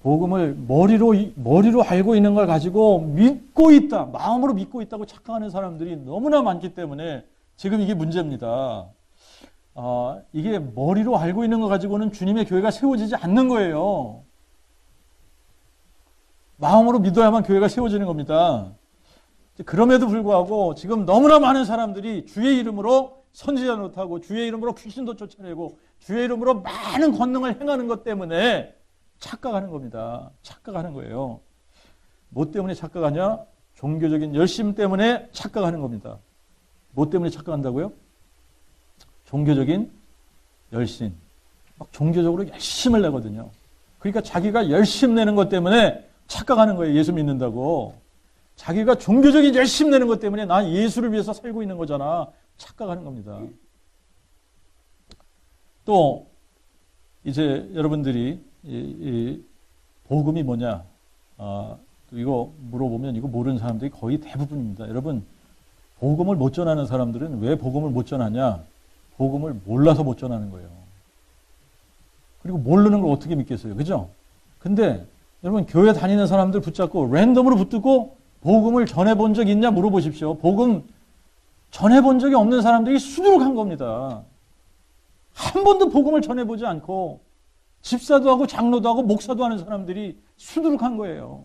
복음을 머리로 알고 있는 걸 가지고 믿고 있다, 마음으로 믿고 있다고 착각하는 사람들이 너무나 많기 때문에 지금 이게 문제입니다. 이게 머리로 알고 있는 걸 가지고는 주님의 교회가 세워지지 않는 거예요. 마음으로 믿어야만 교회가 세워지는 겁니다. 그럼에도 불구하고 지금 너무나 많은 사람들이 주의 이름으로 선지자 노릇하고 주의 이름으로 귀신도 쫓아내고 주의 이름으로 많은 권능을 행하는 것 때문에 착각하는 겁니다. 착각하는 거예요. 뭐 때문에 착각하냐? 종교적인 열심 때문에 착각하는 겁니다. 뭐 때문에 착각한다고요? 종교적인 열심. 막 종교적으로 열심을 내거든요. 그러니까 자기가 열심 내는 것 때문에 착각하는 거예요. 예수 믿는다고. 자기가 종교적인 열심 내는 것 때문에 나 예수를 위해서 살고 있는 거잖아. 착각하는 겁니다. 또 이제 여러분들이 이 복음이 뭐냐? 이거 물어보면 이거 모르는 사람들이 거의 대부분입니다. 여러분, 복음을 못 전하는 사람들은 왜 복음을 못 전하냐? 복음을 몰라서 못 전하는 거예요. 그리고 모르는 걸 어떻게 믿겠어요? 그죠? 근데 여러분, 교회 다니는 사람들 붙잡고 랜덤으로 붙들고 복음을 전해본 적 있냐 물어보십시오. 복음 전해본 적이 없는 사람들이 수두룩한 겁니다. 한 번도 복음을 전해보지 않고 집사도 하고 장로도 하고 목사도 하는 사람들이 수두룩한 거예요.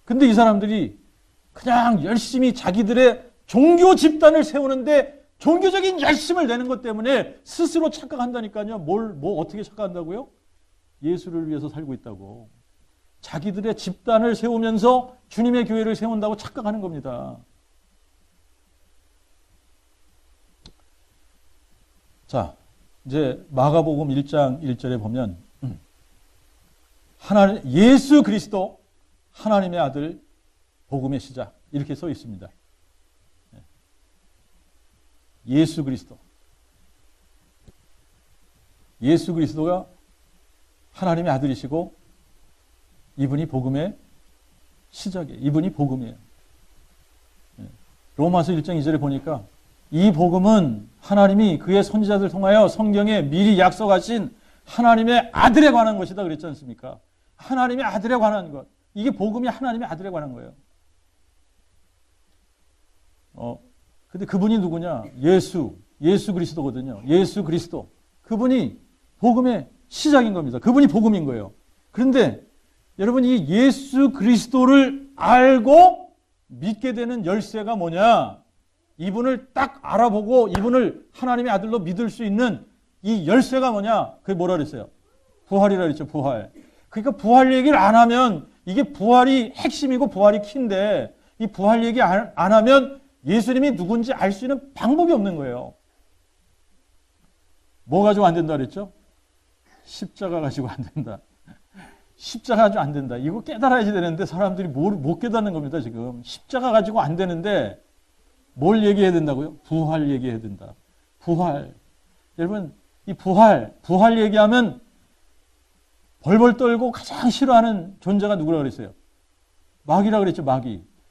근데 이 사람들이 그냥 열심히 자기들의 종교 집단을 세우는데 종교적인 열심을 내는 것 때문에 스스로 착각한다니까요. 뭐 어떻게 착각한다고요? 예수를 위해서 살고 있다고. 자기들의 집단을 세우면서 주님의 교회를 세운다고 착각하는 겁니다. 자, 이제 마가복음 1장 1절에 보면 예수 그리스도 하나님의 아들 복음의 시작 이렇게 써 있습니다. 예수 그리스도. 예수 그리스도가 하나님의 아들이시고 이분이 복음의 시작이에요. 이분이 복음이에요. 로마서 1장 2절에 보니까 이 복음은 하나님이 그의 선지자들 통하여 성경에 미리 약속하신 하나님의 아들에 관한 것이다 그랬지 않습니까? 하나님의 아들에 관한 것. 이게 복음이 하나님의 아들에 관한 거예요. 근데 그분이 누구냐? 예수 그리스도거든요. 예수 그리스도. 그분이 복음의 시작인 겁니다. 그분이 복음인 거예요. 그런데 여러분 이 예수 그리스도를 알고 믿게 되는 열쇠가 뭐냐? 이분을 딱 알아보고 이분을 하나님의 아들로 믿을 수 있는 이 열쇠가 뭐냐? 그게 뭐라 그랬어요? 부활이라 그랬죠. 부활. 그러니까 부활 얘기를 안 하면 이게 부활이 핵심이고 부활이 키인데 이 부활 얘기 안 하면 예수님이 누군지 알 수 있는 방법이 없는 거예요. 뭐 가지고 안 된다 그랬죠? 십자가 가지고 안 된다. 십자가 가지고 안 된다. 이거 깨달아야지 되는데 사람들이 못 깨닫는 겁니다. 지금 십자가 가지고 안 되는데 뭘 얘기해야 된다고요? 부활 얘기해야 된다. 부활. 여러분 이 부활 얘기하면 벌벌 떨고 가장 싫어하는 존재가 누구라 그랬어요? 마귀라 그랬죠.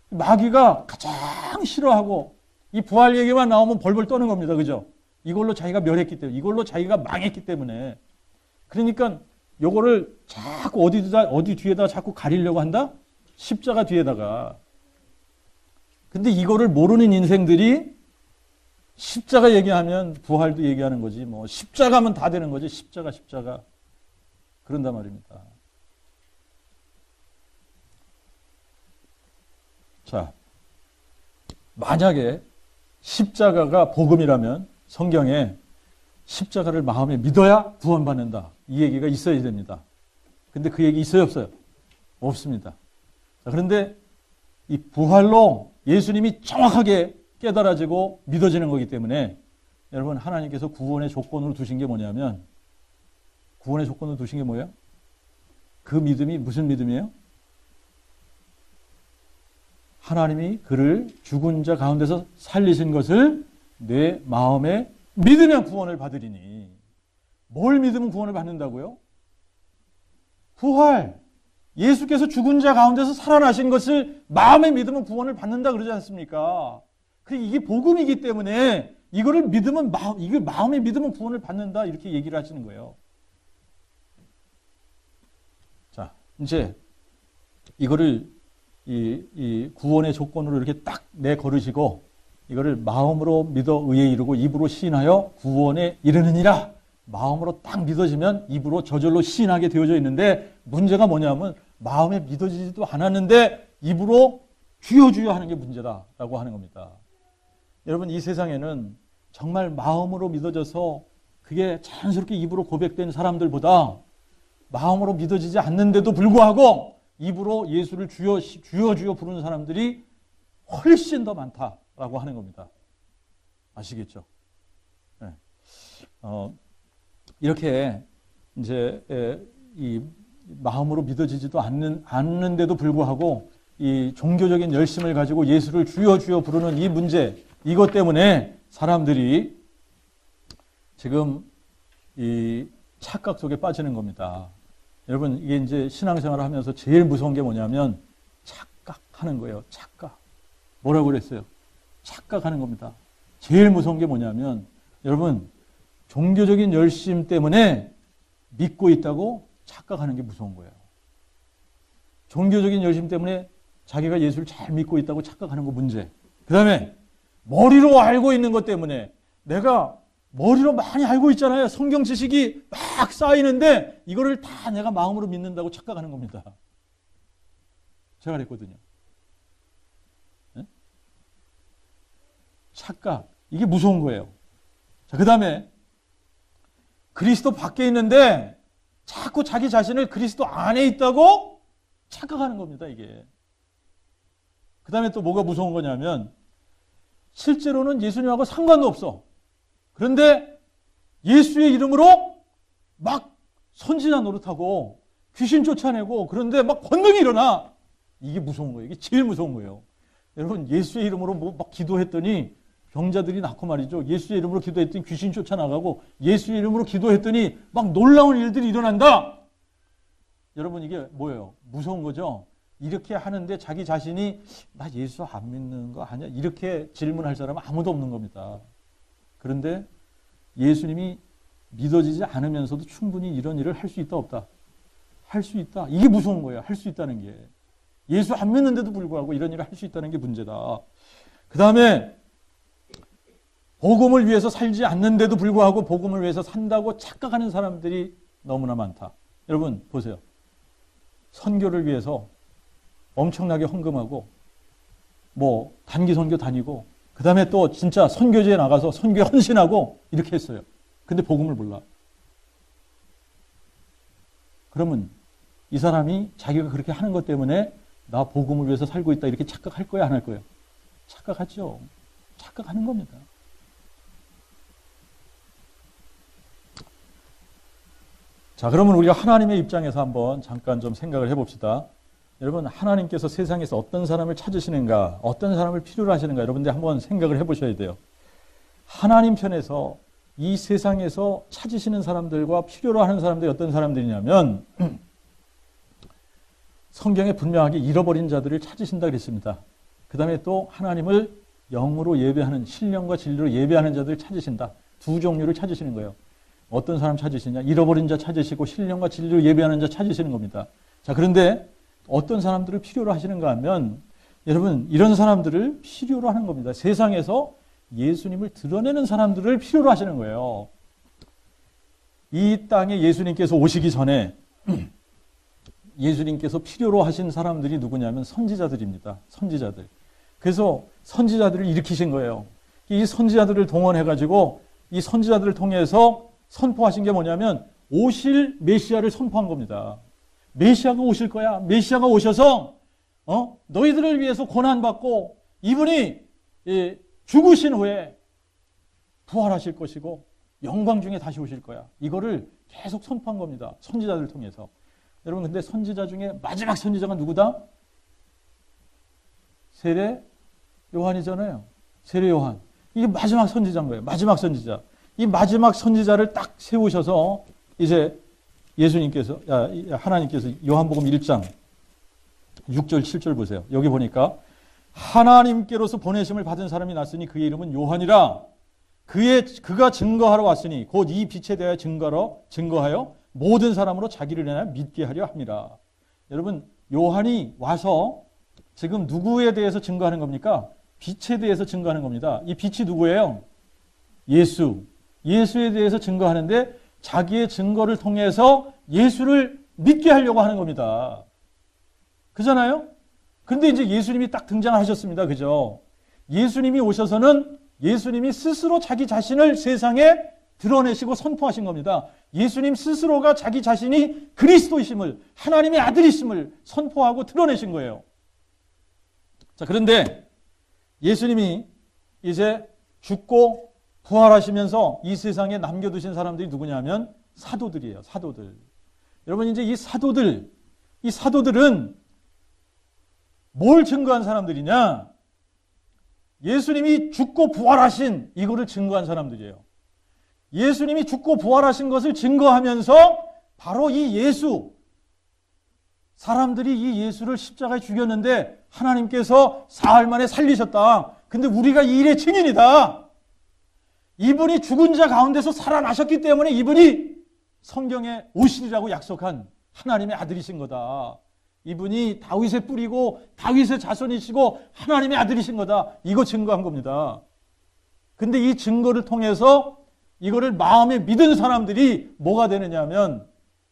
마귀가 가장 싫어하고 이 부활 얘기만 나오면 벌벌 떠는 겁니다. 그죠? 이걸로 자기가 멸했기 때문에, 이걸로 자기가 망했기 때문에. 그러니까 요거를 자꾸 어디 뒤에다가 자꾸 가리려고 한다? 십자가 뒤에다가. 근데 이거를 모르는 인생들이 십자가 얘기하면 부활도 얘기하는 거지. 뭐 십자가면 다 되는 거지. 십자가. 그런단 말입니다. 자, 만약에 십자가가 복음이라면 성경에 십자가를 마음에 믿어야 구원받는다. 이 얘기가 있어야 됩니다. 근데 그 얘기 있어요, 없어요? 없습니다. 자, 그런데 이 부활로 예수님이 정확하게 깨달아지고 믿어지는 거기 때문에 여러분 하나님께서 구원의 조건으로 두신 게 뭐냐면 구원의 조건으로 두신 게 뭐예요? 그 믿음이 무슨 믿음이에요? 하나님이 그를 죽은 자 가운데서 살리신 것을 내 마음에 믿으면 구원을 받으리니. 뭘 믿으면 구원을 받는다고요? 부활. 예수께서 죽은 자 가운데서 살아나신 것을 마음에 믿으면 구원을 받는다 그러지 않습니까? 이게 복음이기 때문에 이거를 믿으면 이걸 마음에 믿으면 구원을 받는다 이렇게 얘기를 하시는 거예요. 자, 이제 이거를 이 구원의 조건으로 이렇게 딱 내걸으시고 이거를 마음으로 믿어 의에 이르고 입으로 시인하여 구원에 이르느니라. 마음으로 딱 믿어지면 입으로 저절로 시인하게 되어져 있는데 문제가 뭐냐면 마음에 믿어지지도 않았는데 입으로 주여 하는 게 문제다라고 하는 겁니다. 여러분 이 세상에는 정말 마음으로 믿어져서 그게 자연스럽게 입으로 고백된 사람들보다 마음으로 믿어지지 않는데도 불구하고 입으로 예수를 주여 부르는 사람들이 훨씬 더 많다라고 하는 겁니다. 아시겠죠? 네. 이렇게 이제 이 마음으로 믿어지지도 않는데도 불구하고 이 종교적인 열심을 가지고 예수를 주여 부르는 이 문제, 이것 때문에 사람들이 지금 이 착각 속에 빠지는 겁니다. 여러분 이게 이제 신앙생활을 하면서 제일 무서운 게 뭐냐면 착각하는 거예요. 착각. 뭐라고 그랬어요? 착각하는 겁니다. 제일 무서운 게 뭐냐면 여러분 종교적인 열심 때문에 믿고 있다고 착각하는 게 무서운 거예요. 종교적인 열심 때문에 자기가 예수를 잘 믿고 있다고 착각하는 거 문제. 그 다음에 머리로 알고 있는 것 때문에 내가 머리로 많이 알고 있잖아요. 성경 지식이 막 쌓이는데 이거를 다 내가 마음으로 믿는다고 착각하는 겁니다. 제가 그랬거든요. 네? 착각. 이게 무서운 거예요. 자, 그 다음에 그리스도 밖에 있는데 자꾸 자기 자신을 그리스도 안에 있다고 착각하는 겁니다, 이게. 그 다음에 또 뭐가 무서운 거냐면 실제로는 예수님하고 상관도 없어. 그런데 예수의 이름으로 막 선지자 노릇하고 귀신 쫓아내고 그런데 막 권능이 일어나. 이게 무서운 거예요. 이게 제일 무서운 거예요. 여러분, 예수의 이름으로 뭐 막 기도했더니 병자들이 낫고 말이죠. 예수의 이름으로 기도했더니 귀신 쫓아나가고 예수의 이름으로 기도했더니 막 놀라운 일들이 일어난다. 여러분, 이게 뭐예요? 무서운 거죠? 이렇게 하는데 자기 자신이 나 예수 안 믿는 거 아니야? 이렇게 질문할 사람은 아무도 없는 겁니다. 그런데 예수님이 믿어지지 않으면서도 충분히 이런 일을 할 수 있다 없다? 할 수 있다. 이게 무서운 거예요. 할 수 있다는 게. 예수 안 믿는데도 불구하고 이런 일을 할 수 있다는 게 문제다. 그 다음에 복음을 위해서 살지 않는데도 불구하고 복음을 위해서 산다고 착각하는 사람들이 너무나 많다. 여러분 보세요. 선교를 위해서 엄청나게 헌금하고 뭐 단기 선교 다니고 그 다음에 또 진짜 선교지에 나가서 선교에 헌신하고 이렇게 했어요. 근데 복음을 몰라. 그러면 이 사람이 자기가 그렇게 하는 것 때문에 나 복음을 위해서 살고 있다 이렇게 착각할 거야, 안 할 거예요? 착각하죠. 착각하는 겁니다. 자, 그러면 우리가 하나님의 입장에서 한번 잠깐 좀 생각을 해봅시다. 여러분, 하나님께서 세상에서 어떤 사람을 찾으시는가, 어떤 사람을 필요로 하시는가, 여러분들 한번 생각을 해보셔야 돼요. 하나님 편에서 이 세상에서 찾으시는 사람들과 필요로 하는 사람들이 어떤 사람들이냐면 성경에 분명하게 잃어버린 자들을 찾으신다 그랬습니다. 그 다음에 또 하나님을 영으로 예배하는, 신령과 진리로 예배하는 자들을 찾으신다. 두 종류를 찾으시는 거예요. 어떤 사람 찾으시냐? 잃어버린 자 찾으시고 신령과 진리로 예배하는 자 찾으시는 겁니다. 자, 그런데 어떤 사람들을 필요로 하시는가 하면 여러분, 이런 사람들을 필요로 하는 겁니다. 세상에서 예수님을 드러내는 사람들을 필요로 하시는 거예요. 이 땅에 예수님께서 오시기 전에 예수님께서 필요로 하신 사람들이 누구냐면 선지자들입니다. 선지자들. 그래서 선지자들을 일으키신 거예요. 이 선지자들을 동원해가지고 이 선지자들을 통해서 선포하신 게 뭐냐면 오실 메시아를 선포한 겁니다. 메시아가 오실 거야. 메시아가 오셔서 너희들을 위해서 고난받고 이분이 죽으신 후에 부활하실 것이고 영광 중에 다시 오실 거야. 이거를 계속 선포한 겁니다. 선지자들을 통해서. 여러분, 근데 선지자 중에 마지막 선지자가 누구다? 세례 요한이잖아요. 세례 요한. 이게 마지막 선지자인 거예요. 마지막 선지자. 이 마지막 선지자를 딱 세우셔서 이제 예수님께서, 하나님께서 요한복음 1장 6절 7절 보세요. 여기 보니까 하나님께로서 보내심을 받은 사람이 났으니 그의 이름은 요한이라. 그가 증거하러 왔으니 곧 이 빛에 대하여 증거하여 모든 사람으로 자기를 인하여 믿게 하려 함이라. 여러분, 요한이 와서 지금 누구에 대해서 증거하는 겁니까? 빛에 대해서 증거하는 겁니다. 이 빛이 누구예요? 예수. 예수에 대해서 증거하는데 자기의 증거를 통해서 예수를 믿게 하려고 하는 겁니다. 그잖아요? 그런데 이제 예수님이 딱 등장하셨습니다. 그죠? 예수님이 오셔서는 예수님이 스스로 자기 자신을 세상에 드러내시고 선포하신 겁니다. 예수님 스스로가 자기 자신이 그리스도이심을, 하나님의 아들이심을 선포하고 드러내신 거예요. 자, 그런데 예수님이 이제 죽고 부활하시면서 이 세상에 남겨두신 사람들이 누구냐면 사도들이에요. 사도들. 여러분, 이제 이 사도들은 뭘 증거한 사람들이냐? 예수님이 죽고 부활하신 이거를 증거한 사람들이에요. 예수님이 죽고 부활하신 것을 증거하면서 바로 이 예수, 사람들이 이 예수를 십자가에 죽였는데 하나님께서 사흘 만에 살리셨다. 근데 우리가 이 일의 증인이다. 이분이 죽은 자 가운데서 살아나셨기 때문에 이분이 성경에 오시리라고 약속한 하나님의 아들이신 거다. 이분이 다윗의 뿌리고 다윗의 자손이시고 하나님의 아들이신 거다. 이거 증거한 겁니다. 근데 이 증거를 통해서 이거를 마음에 믿은 사람들이 뭐가 되느냐면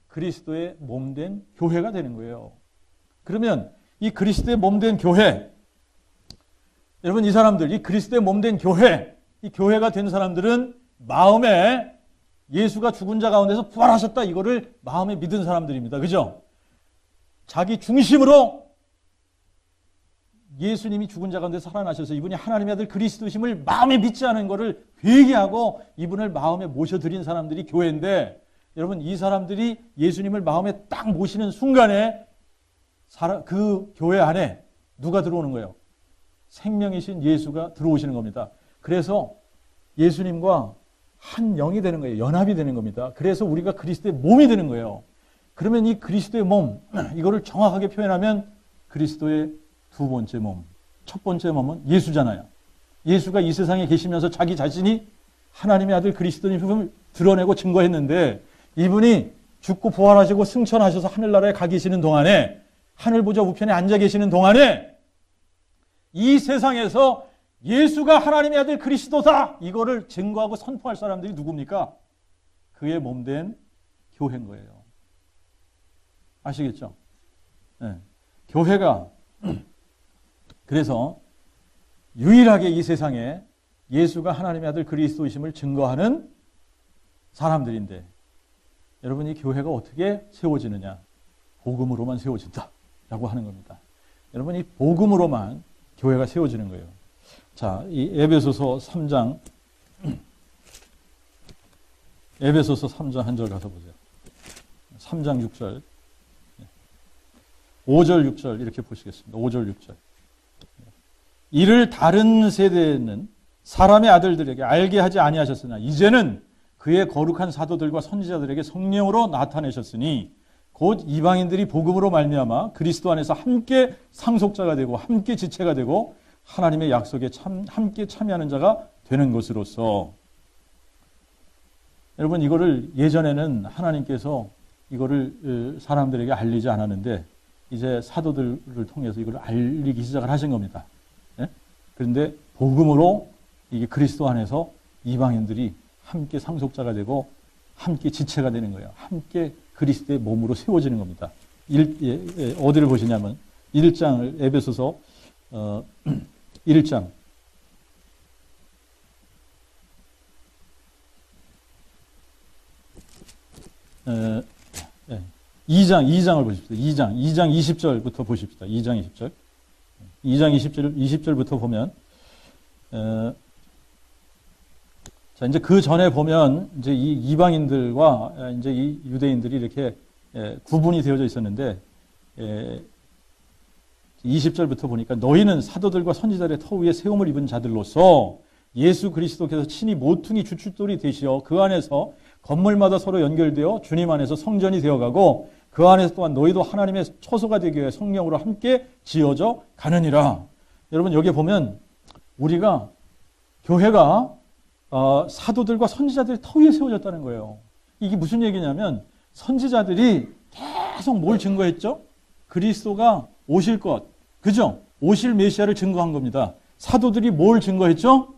그리스도의 몸된 교회가 되는 거예요. 그러면 이 그리스도의 몸된 교회, 여러분, 이 사람들, 이 그리스도의 몸된 교회, 이 교회가 된 사람들은 마음에 예수가 죽은 자 가운데서 부활하셨다, 이거를 마음에 믿은 사람들입니다. 그죠? 자기 중심으로 예수님이 죽은 자 가운데 살아나셔서 이분이 하나님의 아들 그리스도심을 마음에 믿지 않은 것을 회개하고 이분을 마음에 모셔드린 사람들이 교회인데, 여러분 이 사람들이 예수님을 마음에 딱 모시는 순간에 그 교회 안에 누가 들어오는 거예요? 생명이신 예수가 들어오시는 겁니다. 그래서 예수님과 한 영이 되는 거예요. 연합이 되는 겁니다. 그래서 우리가 그리스도의 몸이 되는 거예요. 그러면 이 그리스도의 몸, 이거를 정확하게 표현하면 그리스도의 두 번째 몸, 첫 번째 몸은 예수잖아요. 예수가 이 세상에 계시면서 자기 자신이 하나님의 아들 그리스도님을 드러내고 증거했는데, 이분이 죽고 부활하시고 승천하셔서 하늘나라에 가 계시는 동안에, 하늘 보좌 우편에 앉아 계시는 동안에 이 세상에서 예수가 하나님의 아들 그리스도다, 이거를 증거하고 선포할 사람들이 누굽니까? 그의 몸된 교회인 거예요. 아시겠죠? 네. 교회가 그래서 유일하게 이 세상에 예수가 하나님의 아들 그리스도이심을 증거하는 사람들인데, 여러분 이 교회가 어떻게 세워지느냐? 복음으로만 세워진다라고 하는 겁니다. 여러분 이 복음으로만 교회가 세워지는 거예요. 자, 이 에베소서 3장 에베소서 3장 한 절 가서 보세요. 3장 6절 5절 6절 이렇게 보시겠습니다. 5절 6절. 이를 다른 세대에는 사람의 아들들에게 알게 하지 아니하셨으나 이제는 그의 거룩한 사도들과 선지자들에게 성령으로 나타내셨으니 곧 이방인들이 복음으로 말미암아 그리스도 안에서 함께 상속자가 되고 함께 지체가 되고 하나님의 약속에 함께 참여하는 자가 되는 것으로서. 여러분 이거를 예전에는 하나님께서 이거를 사람들에게 알리지 않았는데 이제 사도들을 통해서 이걸 알리기 시작을 하신 겁니다. 예? 그런데 복음으로 이게 그리스도 안에서 이방인들이 함께 상속자가 되고 함께 지체가 되는 거예요. 함께 그리스도의 몸으로 세워지는 겁니다. 어디를 보시냐면 1장을 에베소서 1장 2장을 보십시오. 2장 20절부터 보십시다. 2장 20절. 2장 20절부터 보면, 자, 이제 그 전에 보면, 이제 이 이방인들과 이제 이 유대인들이 이렇게 구분이 되어져 있었는데, 20절부터 보니까 너희는 사도들과 선지자들의 터 위에 세움을 입은 자들로서 예수 그리스도께서 친히 모퉁이 주춧돌이 되시어 그 안에서 건물마다 서로 연결되어 주님 안에서 성전이 되어가고 그 안에서 또한 너희도 하나님의 처소가 되기 위해 성령으로 함께 지어져 가느니라. 여러분 여기 보면 우리가 교회가 사도들과 선지자들의 터 위에 세워졌다는 거예요. 이게 무슨 얘기냐면 선지자들이 계속 뭘 증거했죠? 그리스도가 오실 것, 그죠? 오실 메시아를 증거한 겁니다. 사도들이 뭘 증거했죠?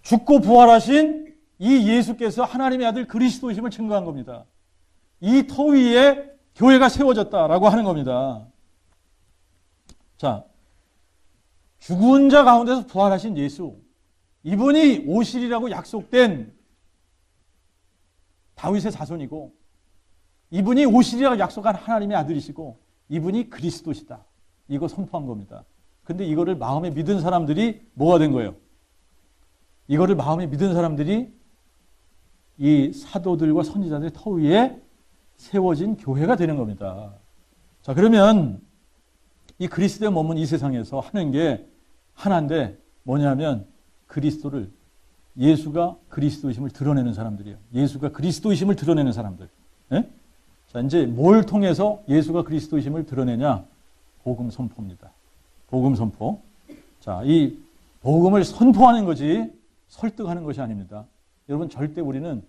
죽고 부활하신 이 예수께서 하나님의 아들 그리스도이심을 증거한 겁니다. 이 터 위에 교회가 세워졌다라고 하는 겁니다. 자, 죽은 자 가운데서 부활하신 예수, 이분이 오시리라고 약속된 다윗의 자손이고 이분이 오시리라고 약속한 하나님의 아들이시고 이분이 그리스도시다. 이거 선포한 겁니다. 근데 이거를 마음에 믿은 사람들이 뭐가 된 거예요? 이거를 마음에 믿은 사람들이 이 사도들과 선지자들의 터 위에 세워진 교회가 되는 겁니다. 자, 그러면 이 그리스도의 몸은 이 세상에서 하는 게 하나인데 뭐냐면 그리스도를, 예수가 그리스도이심을 드러내는 사람들이에요. 예수가 그리스도이심을 드러내는 사람들. 예? 자, 이제 뭘 통해서 예수가 그리스도이심을 드러내냐? 복음 선포입니다. 복음 선포. 자, 이 복음을 선포하는 거지 설득하는 것이 아닙니다. 여러분 절대 우리는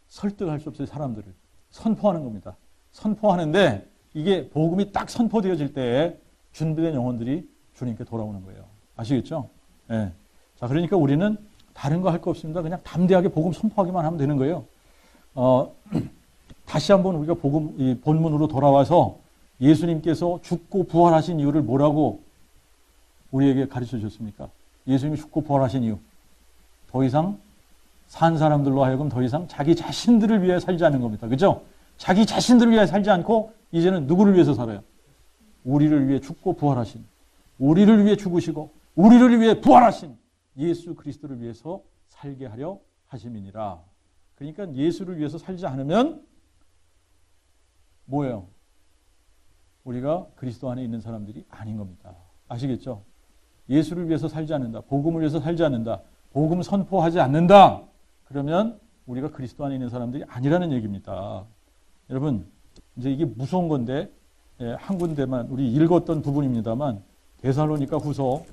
설득할 수 없어요. 사람들을. 선포하는 겁니다. 선포하는데 이게 복음이 딱 선포되어질 때에 준비된 영혼들이 주님께 돌아오는 거예요. 아시겠죠? 네. 자, 그러니까 우리는 다른 거 할 거 없습니다. 그냥 담대하게 복음 선포하기만 하면 되는 거예요. 다시 한번 우리가 복음, 이 본문으로 돌아와서 예수님께서 죽고 부활하신 이유를 뭐라고 우리에게 가르쳐 주셨습니까? 예수님이 죽고 부활하신 이유. 더 이상 산 사람들로 하여금 더 이상 자기 자신들을 위해 살지 않는 겁니다. 그죠? 자기 자신들을 위해 살지 않고 이제는 누구를 위해서 살아요? 우리를 위해 죽고 부활하신, 우리를 위해 죽으시고 우리를 위해 부활하신 예수 그리스도를 위해서 살게 하려 하심이니라. 그러니까 예수를 위해서 살지 않으면 뭐예요? 우리가 그리스도 안에 있는 사람들이 아닌 겁니다. 아시겠죠? 예수를 위해서 살지 않는다. 복음을 위해서 살지 않는다. 복음 선포하지 않는다. 그러면 우리가 그리스도 안에 있는 사람들이 아니라는 얘기입니다. 여러분, 이제 이게 무서운 건데 한 군데만 우리 읽었던 부분입니다만 데살로니가 후서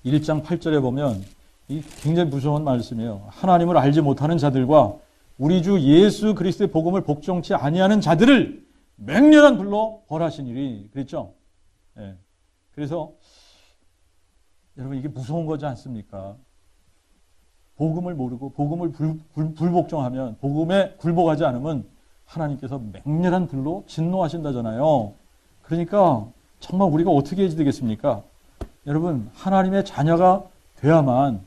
1장 8절에 보면 이 굉장히 무서운 말씀이에요. 하나님을 알지 못하는 자들과 우리 주 예수 그리스도의 복음을 복종치 아니하는 자들을 맹렬한 불로 벌하시니리. 그랬죠? 예. 그래서 여러분 이게 무서운 거지 않습니까? 복음을 모르고 복음을 불복종하면, 복음에 굴복하지 않으면 하나님께서 맹렬한 불로 진노하신다잖아요. 그러니까 정말 우리가 어떻게 해야 되겠습니까? 여러분, 하나님의 자녀가 돼야만,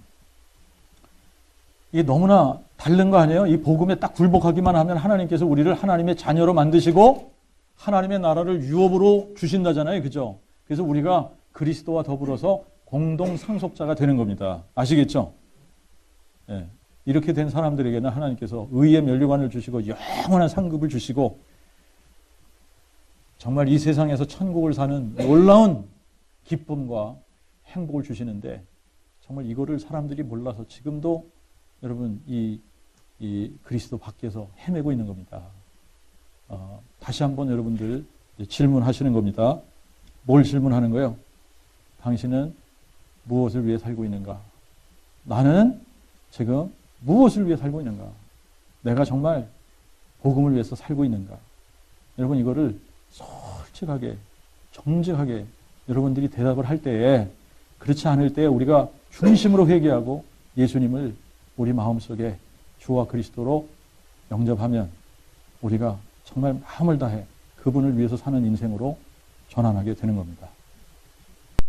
이게 너무나 다른 거 아니에요? 이 복음에 딱 굴복하기만 하면 하나님께서 우리를 하나님의 자녀로 만드시고 하나님의 나라를 유업으로 주신다잖아요. 그죠? 그래서 우리가 그리스도와 더불어서 공동 상속자가 되는 겁니다. 아시겠죠? 예. 이렇게 된 사람들에게는 하나님께서 의의 면류관을 주시고 영원한 상급을 주시고 정말 이 세상에서 천국을 사는 놀라운 기쁨과 행복을 주시는데, 정말 이거를 사람들이 몰라서 지금도 여러분 이 그리스도 밖에서 헤매고 있는 겁니다. 다시 한번 여러분들 질문하시는 겁니다. 뭘 질문하는 거예요? 당신은 무엇을 위해 살고 있는가? 나는 지금 무엇을 위해 살고 있는가? 내가 정말 복음을 위해서 살고 있는가? 여러분 이거를 솔직하게 정직하게 여러분들이 대답을 할 때에, 그렇지 않을 때 우리가 중심으로 회개하고 예수님을 우리 마음속에 주와 그리스도로 영접하면 우리가 정말 마음을 다해 그분을 위해서 사는 인생으로 전환하게 되는 겁니다.